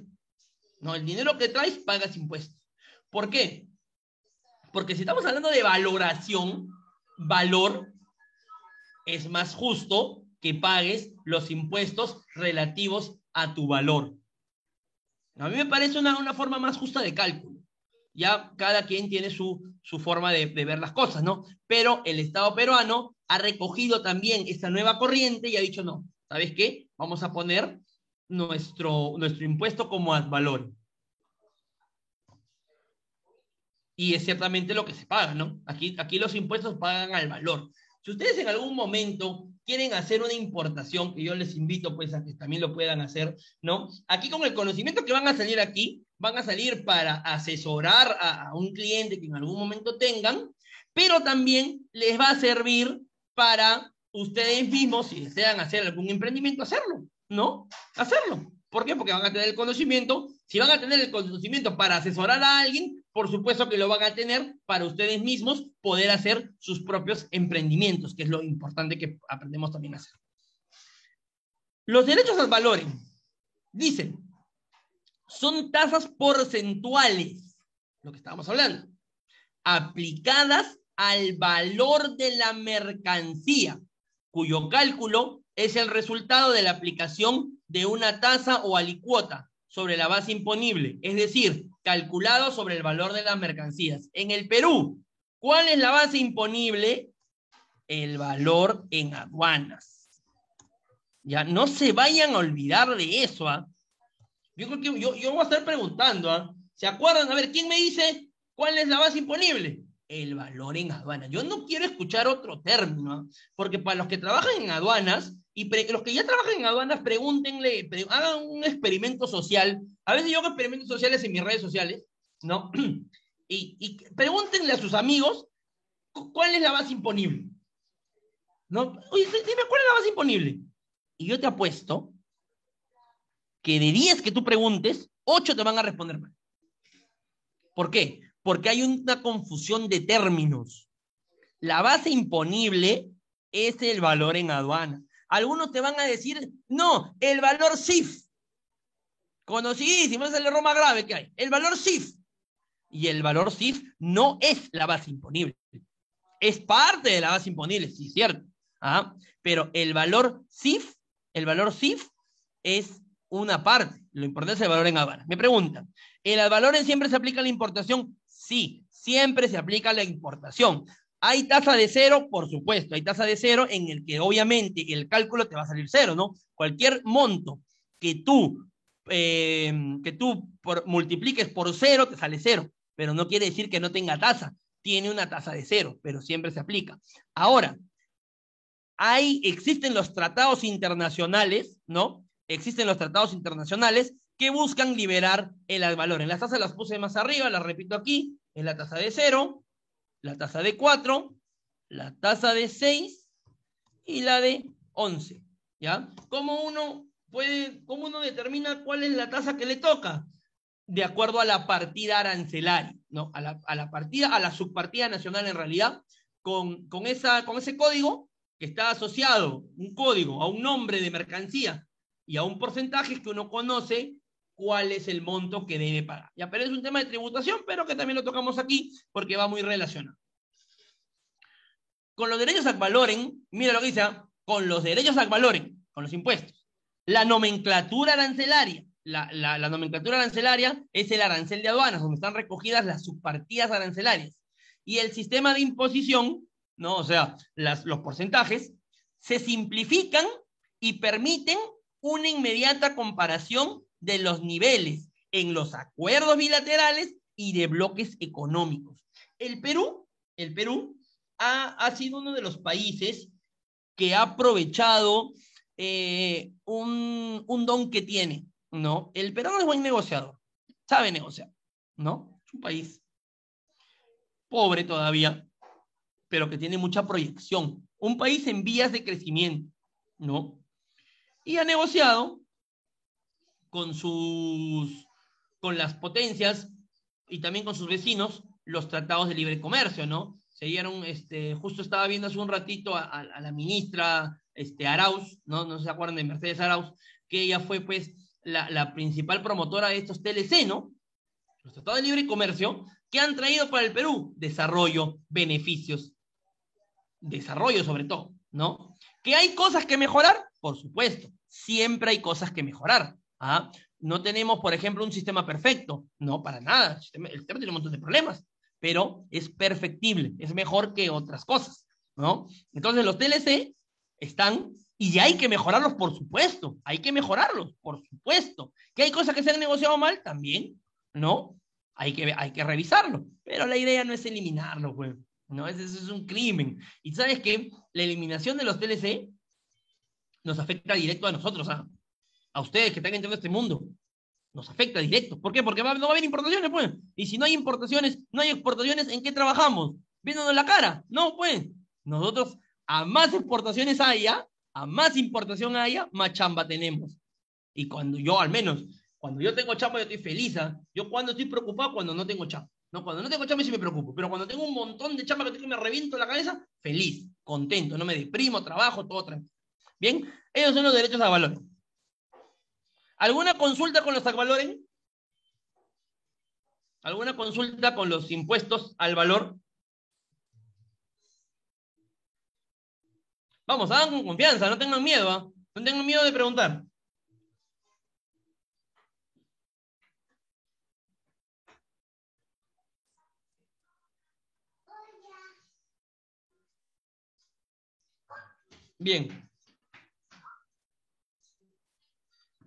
No, el dinero que traes pagas impuestos. ¿Por qué? Porque si estamos hablando de valoración, valor, es más justo que pagues los impuestos relativos a tu valor. A mí me parece una forma más justa de cálculo. Ya cada quien tiene su forma de ver las cosas, ¿no? Pero el Estado peruano ha recogido también esta nueva corriente y ha dicho, no, ¿sabes qué? Vamos a poner nuestro impuesto como ad valorem. Y es ciertamente lo que se paga, ¿no? Aquí los impuestos pagan al valor. Si ustedes en algún momento quieren hacer una importación, que yo les invito pues a que también lo puedan hacer, ¿no? Aquí con el conocimiento que van a salir aquí, van a salir para asesorar a un cliente que en algún momento tengan, pero también les va a servir para ustedes mismos, si desean hacer algún emprendimiento, hacerlo, ¿no? Hacerlo. ¿Por qué? Porque van a tener el conocimiento. Si van a tener el conocimiento para asesorar a alguien, por supuesto que lo van a tener para ustedes mismos poder hacer sus propios emprendimientos, que es lo importante que aprendemos también a hacer. Los derechos al valor, dicen, son tasas porcentuales, lo que estábamos hablando, aplicadas al valor de la mercancía, cuyo cálculo es el resultado de la aplicación de una tasa o alicuota sobre la base imponible, es decir, calculado sobre el valor de las mercancías. En el Perú, ¿cuál es la base imponible? El valor en aduanas. Ya, no se vayan a olvidar de eso, ¿ah? Yo creo que yo voy a estar preguntando, ¿ah? ¿Se acuerdan? A ver, ¿quién me dice cuál es la base imponible? El valor en aduanas. Yo no quiero escuchar otro término, ¿eh? Porque para los que trabajan en aduanas, y los que ya trabajan en aduanas, pregúntenle, hagan un experimento social. A veces yo hago experimentos sociales en mis redes sociales, ¿no? Y pregúntenle a sus amigos cuál es la base imponible, ¿no? Oye, dime, ¿cuál es la base imponible? Y yo te apuesto que de 10 que tú preguntes, 8 te van a responder mal. ¿Por qué? Porque hay una confusión de términos. La base imponible es el valor en aduana. Algunos te van a decir, no, el valor CIF. Conocidísimo, es el error más grave que hay. El valor CIF. Y el valor CIF no es la base imponible. Es parte de la base imponible, sí, cierto. ¿Ah? Pero el valor CIF es una parte. Lo importante es el valor en aduana. Me preguntan, ¿el valor en siempre se aplica a la importación? Sí, siempre se aplica a la importación. ¿Hay tasa de cero? Por supuesto, hay tasa de cero en el que obviamente el cálculo te va a salir cero, ¿no? Cualquier monto que tú multipliques por cero, te sale cero, pero no quiere decir que no tenga tasa. Tiene una tasa de cero, pero siempre se aplica. Ahora, existen los tratados internacionales, ¿no? Existen los tratados internacionales que buscan liberar el valor. En las tasas las puse más arriba, las repito aquí, es la tasa de 0, la tasa de 4, la tasa de 6 y la de 11, ¿ya? ¿Cómo uno determina cuál es la tasa que le toca? De acuerdo a la partida arancelaria, ¿no? A la subpartida nacional en realidad, con ese código que está asociado, un código, a un nombre de mercancía y a un porcentaje que uno conoce cuál es el monto que debe pagar. Ya, pero es un tema de tributación, pero que también lo tocamos aquí porque va muy relacionado. Con los derechos ad valorem, mira lo que dice, con los derechos ad valorem, con los impuestos, la nomenclatura arancelaria. La nomenclatura arancelaria es el arancel de aduanas, donde están recogidas las subpartidas arancelarias. Y el sistema de imposición, ¿no? O sea, los porcentajes, se simplifican y permiten una inmediata comparación de los niveles en los acuerdos bilaterales y de bloques económicos. El Perú ha sido uno de los países que ha aprovechado un don que tiene, ¿no? El peruano es buen negociador, sabe negociar, ¿no? Es un país pobre todavía, pero que tiene mucha proyección. Un país en vías de crecimiento, ¿no? Y ha negociado con las potencias y también con sus vecinos los tratados de libre comercio, ¿no? Se dieron, justo estaba viendo hace un ratito a la ministra Arauz, ¿no? No se acuerdan de Mercedes Arauz, que ella fue pues la principal promotora de estos TLC, ¿no? Los tratados de libre comercio que han traído para el Perú desarrollo, beneficios, desarrollo sobre todo, ¿no? ¿Que hay cosas que mejorar? Por supuesto, siempre hay cosas que mejorar. ¿Ah? No tenemos, por ejemplo, un sistema perfecto, no, para nada, el sistema tiene un montón de problemas, pero es perfectible, es mejor que otras cosas, ¿no? Entonces los TLC están, y hay que mejorarlos, por supuesto, hay que mejorarlos, por supuesto. ¿Que hay cosas que se han negociado mal? También, ¿no? Hay que revisarlo, pero la idea no es eliminarlo, pues, ¿no? Eso es un crimen. Y ¿sabes qué? La eliminación de los TLC nos afecta directo a nosotros, a ustedes que están entrando a este mundo. Nos afecta directo. ¿Por qué? Porque no va a haber importaciones, pues. Y si no hay importaciones, no hay exportaciones, ¿en qué trabajamos? ¿Viéndonos la cara? No, pues. Nosotros, a más exportaciones haya, a más importación haya, más chamba tenemos. Y cuando yo, al menos, cuando yo tengo chamba, yo estoy feliz. Yo cuando estoy preocupado, cuando no tengo chamba. No, cuando no tengo chamba sí me preocupo, pero cuando tengo un montón de chamba que tengo y me reviento la cabeza, feliz, contento, no me deprimo, trabajo, todo tranquilo. Bien, esos son los derechos a valores. ¿Alguna consulta con los valores? ¿Alguna consulta con los impuestos al valor? Vamos, hagan con confianza, no tengan miedo, ¿eh? No tengan miedo de preguntar. Bien.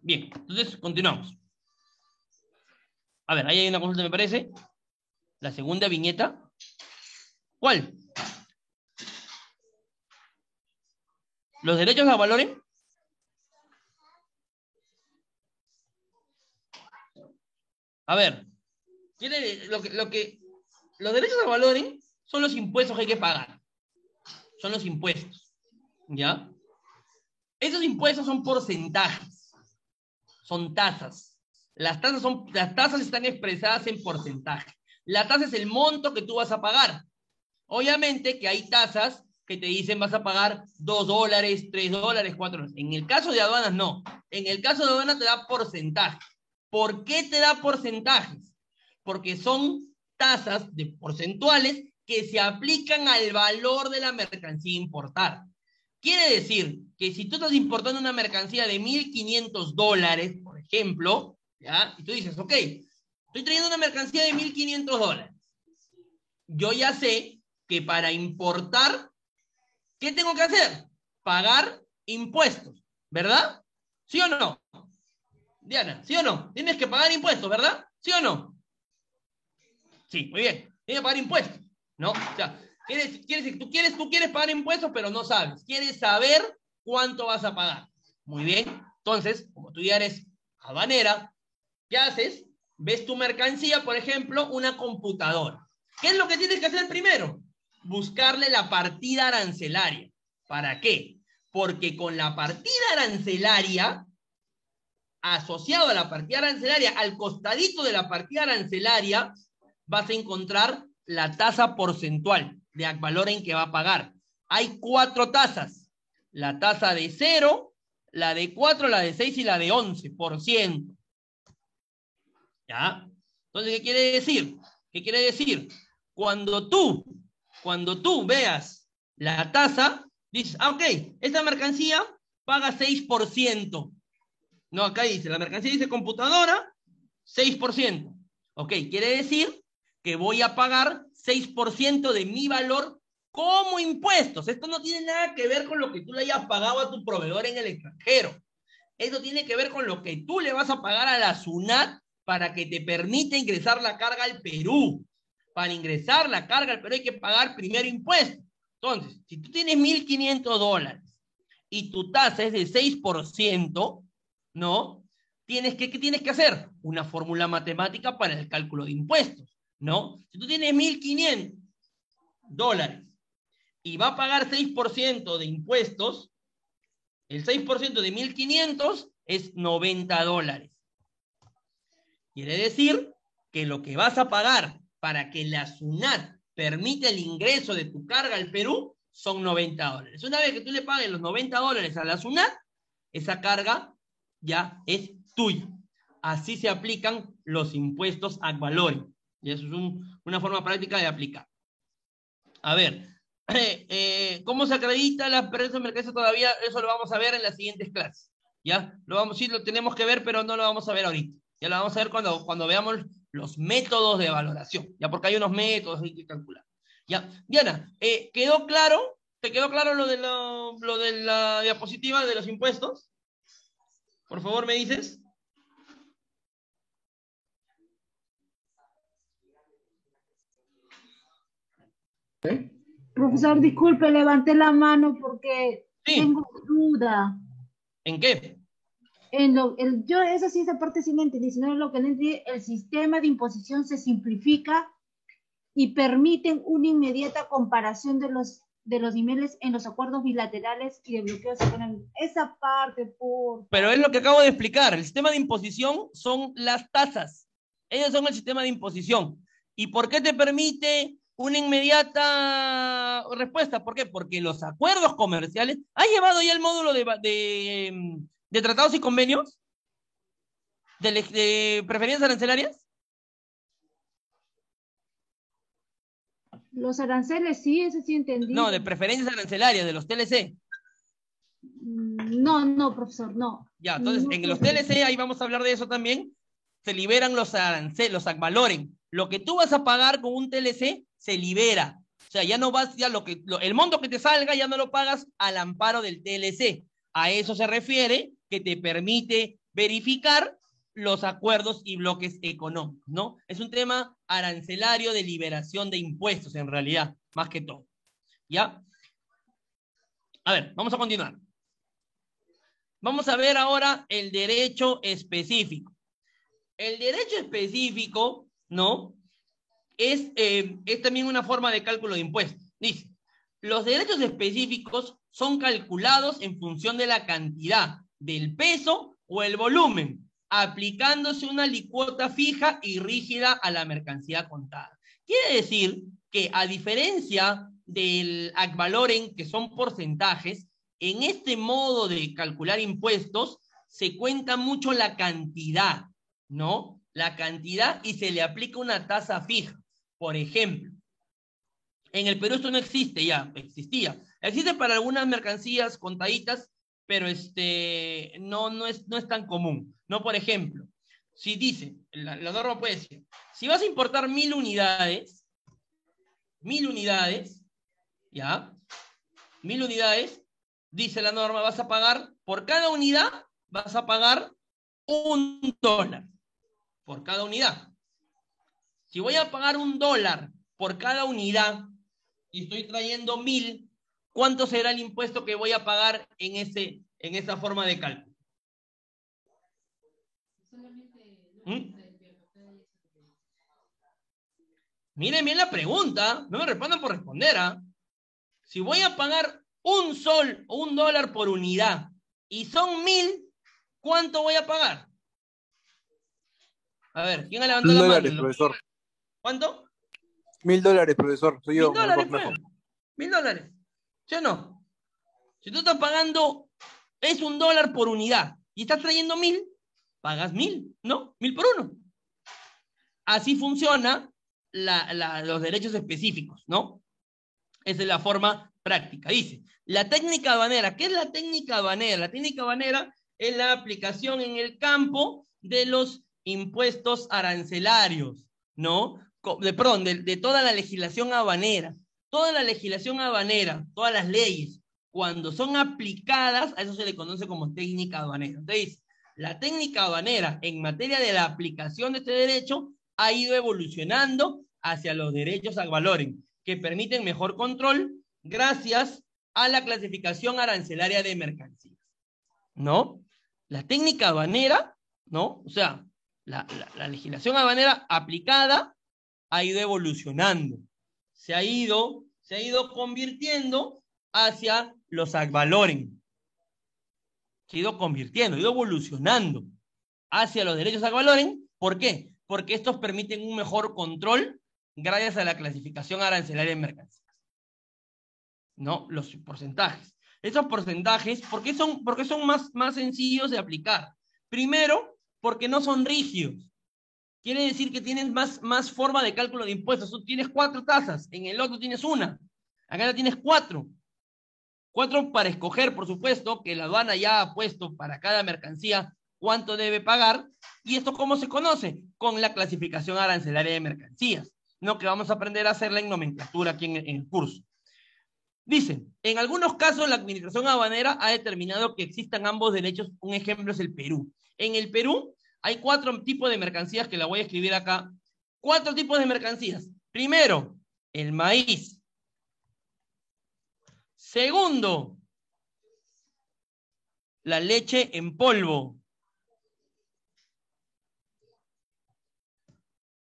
Bien, entonces continuamos. A ver, ahí hay una consulta, me parece. La segunda viñeta. ¿Cuál? ¿Los derechos a valores? A ver, los derechos a valores son los impuestos que hay que pagar. Son los impuestos, ¿ya? Esos impuestos son porcentajes, son tasas. Las tasas están expresadas en porcentaje. La tasa es el monto que tú vas a pagar. Obviamente que hay tasas que te dicen vas a pagar $2, $3, $4. En el caso de aduanas, no. En el caso de aduanas te da porcentaje. ¿Por qué te da porcentajes? Porque son tasas porcentuales que se aplican al valor de la mercancía importada. Quiere decir que si tú estás importando una mercancía de $1,500, por ejemplo, ¿ya? Y tú dices, ok, estoy trayendo una mercancía de $1,500. Yo ya sé que para importar, ¿qué tengo que hacer? Pagar impuestos, ¿verdad? ¿Sí o no? Diana, ¿sí o no? Tienes que pagar impuestos, ¿verdad? ¿Sí o no? Sí, muy bien. Tienes que pagar impuestos, ¿no? O sea, tú quieres pagar impuestos, pero no sabes. Quieres saber cuánto vas a pagar. Muy bien. Entonces, como tú ya eres aduanera, ¿qué haces? Ves tu mercancía, por ejemplo, una computadora. ¿Qué es lo que tienes que hacer primero? Buscarle la partida arancelaria. ¿Para qué? Porque con la partida arancelaria, asociado a la partida arancelaria, al costadito de la partida arancelaria, vas a encontrar la tasa porcentual de valor en que va a pagar. Hay 4 tasas. La tasa de 0, la de 4, la de 6 y la de 11%. ¿Ya? Entonces, ¿qué quiere decir? ¿Qué quiere decir? Cuando tú veas la tasa, dices, ok, esta mercancía paga 6%. No, acá dice, la mercancía dice computadora, 6%. Ok, quiere decir que voy a pagar 6% de mi valor como impuestos. Esto no tiene nada que ver con lo que tú le hayas pagado a tu proveedor en el extranjero. Esto tiene que ver con lo que tú le vas a pagar a la SUNAT para que te permita ingresar la carga al Perú. Para ingresar la carga al Perú hay que pagar primero impuestos. Entonces, si tú tienes $1,500 y tu tasa es de 6%, ¿no? ¿Qué tienes que hacer? Una fórmula matemática para el cálculo de impuestos, ¿no? Si tú tienes $1,500 y va a pagar 6% de impuestos, el 6% de 1,500 es $90. Quiere decir que lo que vas a pagar para que la SUNAT permita el ingreso de tu carga al Perú son $90. Una vez que tú le pagues los $90 a la SUNAT, esa carga ya es tuya. Así se aplican los impuestos ad valorem. Y eso es una forma práctica de aplicar. A ver, ¿cómo se acredita la pertenencia de mercancía todavía? Eso lo vamos a ver en las siguientes clases. ¿Ya? Sí, lo tenemos que ver, pero no lo vamos a ver ahorita. Ya lo vamos a ver cuando veamos los métodos de valoración. Ya, porque hay unos métodos hay que calcular. Ya, Diana, ¿quedó claro? ¿Te quedó claro lo de la diapositiva de los impuestos? Por favor, ¿me dices? Profesor, disculpe, levanté la mano porque Sí. tengo duda. ¿En qué? Yo esa sí, esa parte sí la entendí, sino lo que no entendí, el sistema de imposición se simplifica y permiten una inmediata comparación de los niveles en los acuerdos bilaterales y de bloqueos económicos. Esa parte, por Pero es lo que acabo de explicar. El sistema de imposición son las tasas. Ellos son el sistema de imposición. ¿Y por qué te permite una inmediata respuesta? ¿Por qué? Porque los acuerdos comerciales... ¿Has llevado ya el módulo de tratados y convenios? ¿De preferencias arancelarias? Los aranceles, sí, ese sí entendí. No, de preferencias arancelarias, de los TLC. No, profesor, no. Ya, entonces, No, en los profesor. TLC, ahí vamos a hablar de eso también, se liberan los aranceles, los advaloren. Lo que tú vas a pagar con un TLC se libera. O sea, ya no vas, ya el monto que te salga ya no lo pagas al amparo del TLC. A eso se refiere que te permite verificar los acuerdos y bloques económicos, ¿no? Es un tema arancelario de liberación de impuestos, en realidad, más que todo. ¿Ya? A ver, vamos a continuar. Vamos a ver ahora el derecho específico. El derecho específico, ¿no? Es también una forma de cálculo de impuestos. Dice, los derechos específicos son calculados en función de la cantidad, del peso o el volumen, aplicándose una alícuota fija y rígida a la mercancía contada. Quiere decir que, a diferencia del ad valorem, que son porcentajes, en este modo de calcular impuestos se cuenta mucho la cantidad, ¿no? La cantidad, y se le aplica una tasa fija. Por ejemplo, en el Perú esto no existe ya, existía. Existe para algunas mercancías contaditas, pero no es tan común. No, por ejemplo, si dice, la norma puede decir, si vas a importar 1000 unidades, ¿ya? 1000 unidades, dice la norma, vas a pagar, por cada unidad, vas a pagar $1 por cada unidad. Si voy a pagar $1 por cada unidad y estoy trayendo 1000, ¿cuánto será el impuesto que voy a pagar en esa forma de cálculo? Miren bien la pregunta, no me respondan por responder, ¿ah? Si voy a pagar $1 por unidad y son 1000, ¿cuánto voy a pagar? A ver, ¿quién ha levantado la mano? $1.000, profesor. ¿Cuánto? $1.000, profesor. Soy yo, $1000, Marco. pues. $1000. ¿Sí o no? Si tú estás pagando, es $1 por unidad y estás trayendo 1000, pagas 1000, ¿no? 1000 por uno. Así funciona los derechos específicos, ¿no? Esa es la forma práctica. Dice, la técnica aduanera. ¿Qué es la técnica aduanera? La técnica aduanera es la aplicación en el campo de los impuestos arancelarios, ¿no? De toda la legislación aduanera. Toda la legislación aduanera, todas las leyes, cuando son aplicadas, a eso se le conoce como técnica aduanera. Entonces, la técnica aduanera en materia de la aplicación de este derecho ha ido evolucionando hacia los derechos ad valorem, que permiten mejor control gracias a la clasificación arancelaria de mercancías, ¿no? La técnica aduanera, ¿no? O sea, la legislación aduanera aplicada ha ido evolucionando, se ha ido convirtiendo hacia los ad valorem, se ha ido convirtiendo, ha ido evolucionando hacia los derechos ad valorem. ¿Por qué? Porque estos permiten un mejor control gracias a la clasificación arancelaria de mercancías, ¿no? Los porcentajes. Esos porcentajes, ¿por qué son más sencillos de aplicar? Primero, porque no son rígidos. Quiere decir que tienes más forma de cálculo de impuestos. Tú tienes 4 tasas, en el otro tienes una. Acá ya tienes 4. 4 para escoger, por supuesto, que la aduana ya ha puesto para cada mercancía cuánto debe pagar. ¿Y esto cómo se conoce? Con la clasificación arancelaria de mercancías, ¿no? Que vamos a aprender a hacerla en nomenclatura aquí en el curso. Dicen, en algunos casos la administración aduanera ha determinado que existan ambos derechos. Un ejemplo es el Perú. En el Perú hay 4 tipos de mercancías que la voy a escribir acá. 4 tipos de mercancías. Primero, el maíz. Segundo, la leche en polvo.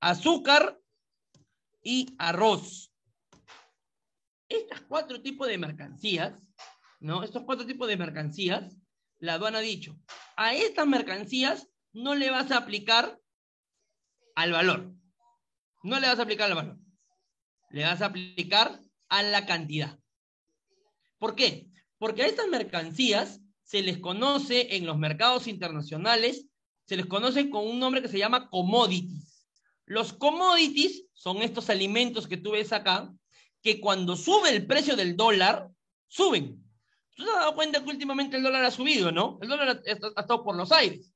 Azúcar y arroz. Estos 4 tipos de mercancías, ¿no? Estos 4 tipos de mercancías, la aduana ha dicho, a estas mercancías no le vas a aplicar al valor, No le vas a aplicar al valor. Le vas a aplicar a la cantidad. ¿Por qué? Porque a estas mercancías se les conoce en los mercados internacionales, se les conoce con un nombre que se llama commodities. Los commodities son estos alimentos que tú ves acá, que cuando sube el precio del dólar, suben. ¿Tú te has dado cuenta que últimamente el dólar ha subido, no? El dólar ha estado por los aires.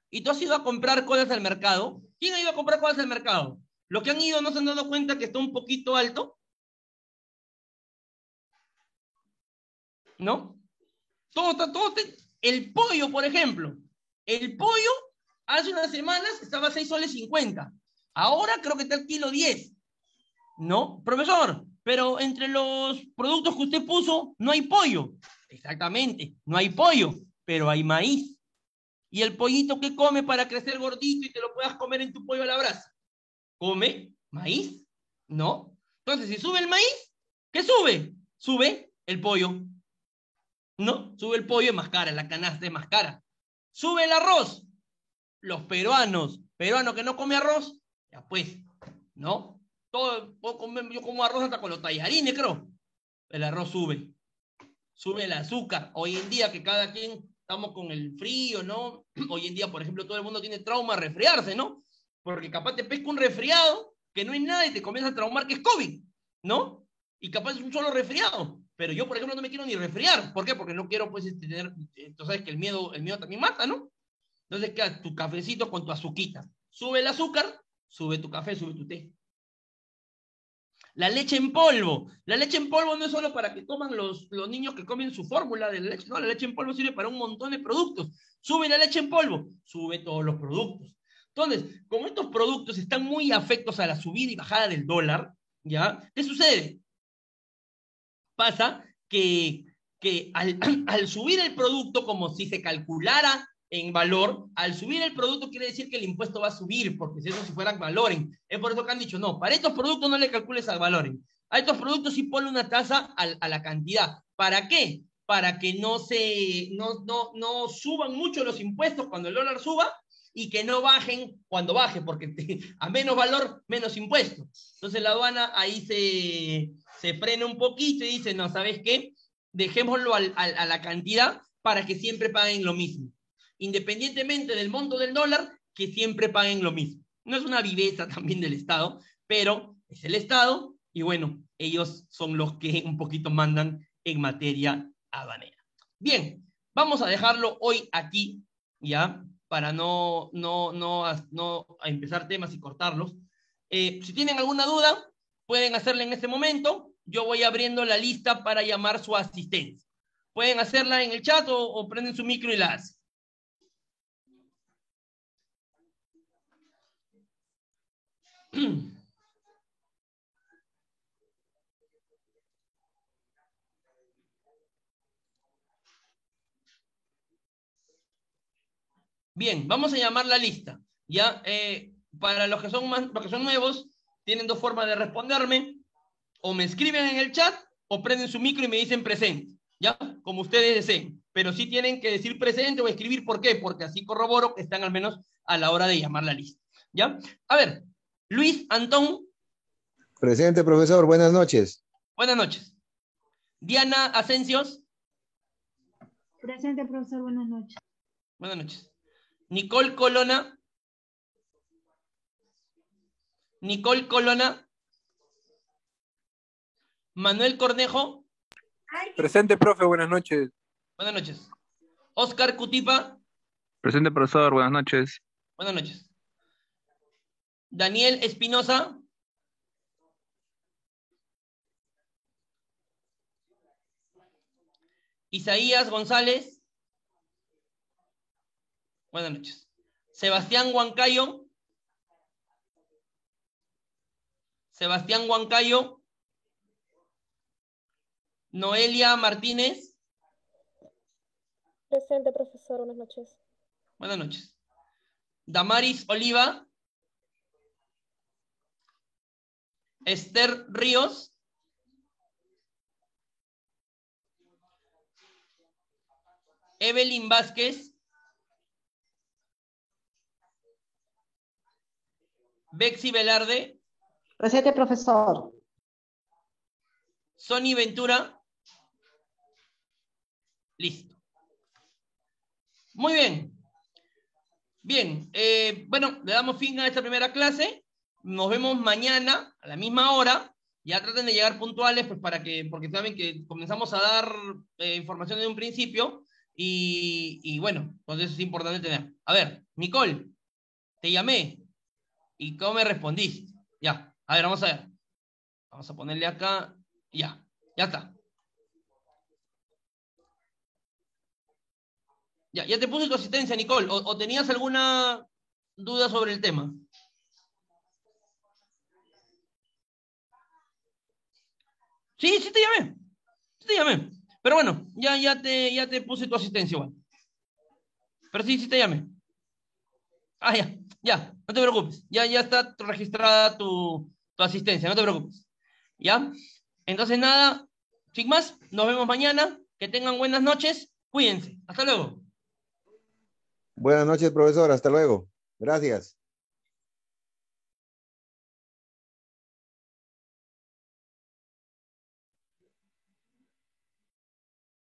Y tú has ido a comprar cosas al mercado. ¿Quién ha ido a comprar cosas al mercado? Los que han ido no se han dado cuenta que está un poquito alto, ¿no? El pollo, por ejemplo. El pollo hace unas semanas estaba a 6,50 soles. Ahora creo que está el kilo 10. ¿No? Profesor, pero entre los productos que usted puso no hay pollo. Exactamente, no hay pollo, pero hay maíz. ¿Y el pollito qué come para crecer gordito y te lo puedas comer en tu pollo a la brasa? ¿Come maíz? ¿No? Entonces, si sube el maíz, ¿qué sube? Sube el pollo. ¿No? Sube el pollo, es más cara, la canasta es más cara. Sube el arroz. Los peruanos que no come arroz, ya pues, ¿no? Yo como arroz hasta con los tallarines, creo. El arroz sube. Sube el azúcar. Hoy en día que cada quien estamos con el frío, ¿no? Hoy en día, por ejemplo, todo el mundo tiene trauma a resfriarse, ¿no? Porque capaz te pesca un resfriado que no es nada y te comienza a traumar que es COVID, ¿no? Y capaz es un solo resfriado. Pero yo, por ejemplo, no me quiero ni resfriar. ¿Por qué? Porque no quiero, pues, tener... Tú sabes que el miedo también mata, ¿no? Entonces queda tu cafecito con tu azuquita. Sube el azúcar, sube tu café, sube tu té. La leche en polvo. La leche en polvo no es solo para que toman los niños que comen su fórmula de leche. No, la leche en polvo sirve para un montón de productos. Sube la leche en polvo, sube todos los productos. Entonces, como estos productos están muy afectos a la subida y bajada del dólar, ¿ya? ¿Qué sucede? Pasa que al subir el producto, como si se calculara en valor, al subir el producto quiere decir que el impuesto va a subir, porque si eso si fueran valoren. Es por eso que han dicho, no, para estos productos no le calcules al valoren. A estos productos sí ponle una tasa a la cantidad. ¿Para qué? Para que no suban mucho los impuestos cuando el dólar suba y que no bajen cuando baje, porque a menos valor, menos impuestos. Entonces la aduana ahí se frena un poquito y dice, no, ¿sabes qué? Dejémoslo a la cantidad para que siempre paguen lo mismo. Independientemente del monto del dólar, que siempre paguen lo mismo. No es una viveza también del Estado, pero es el Estado y bueno, ellos son los que un poquito mandan en materia aduanera. Bien, vamos a dejarlo hoy aquí, ¿ya? Para no empezar temas y cortarlos. Si tienen alguna duda, pueden hacerla en este momento. Yo voy abriendo la lista para llamar su asistencia. Pueden hacerla en el chat o prenden su micro y la hacen. Bien, vamos a llamar la lista. Ya, para los que son nuevos, tienen dos formas de responderme. O me escriben en el chat o prenden su micro y me dicen presente. ¿Ya? Como ustedes deseen. Pero sí tienen que decir presente o escribir por qué, porque así corroboro que están al menos a la hora de llamar la lista. ¿Ya? A ver, Luis Antón. Presente, profesor. Buenas noches. Buenas noches. Diana Asencios. Presente, profesor. Buenas noches. Buenas noches. Nicole Colona. Nicole Colona. Manuel Cornejo. Presente, profe, buenas noches. Buenas noches. Oscar Cutipa. Presente, profesor. Buenas noches. Buenas noches. Daniel Espinosa. Isaías González. Buenas noches. Sebastián Huancayo. Sebastián Huancayo. Noelia Martínez. Presente, profesor. Buenas noches. Buenas noches. Damaris Oliva. Esther Ríos. Evelyn Vázquez. Bexy Velarde. Presente, profesor. Sony Ventura. Listo. Muy bien. Bien, bueno, le damos fin a esta primera clase. Nos vemos mañana a la misma hora. Ya traten de llegar puntuales, pues porque saben que comenzamos a dar información desde un principio. Y bueno, entonces es importante tener. A ver, Nicole, te llamé. ¿Y cómo me respondiste? Ya, a ver, vamos a ver. Vamos a ponerle acá. Ya está. Ya te puse tu asistencia, Nicole. ¿O tenías alguna duda sobre el tema? Sí, sí te llamé. Sí te llamé. Pero bueno, ya te puse tu asistencia igual. Pero sí te llamé. Ah, ya, no te preocupes. Ya está registrada tu asistencia, no te preocupes. ¿Ya? Entonces nada, sin más, nos vemos mañana. Que tengan buenas noches. Cuídense. Hasta luego. Buenas noches, profesor. Hasta luego. Gracias.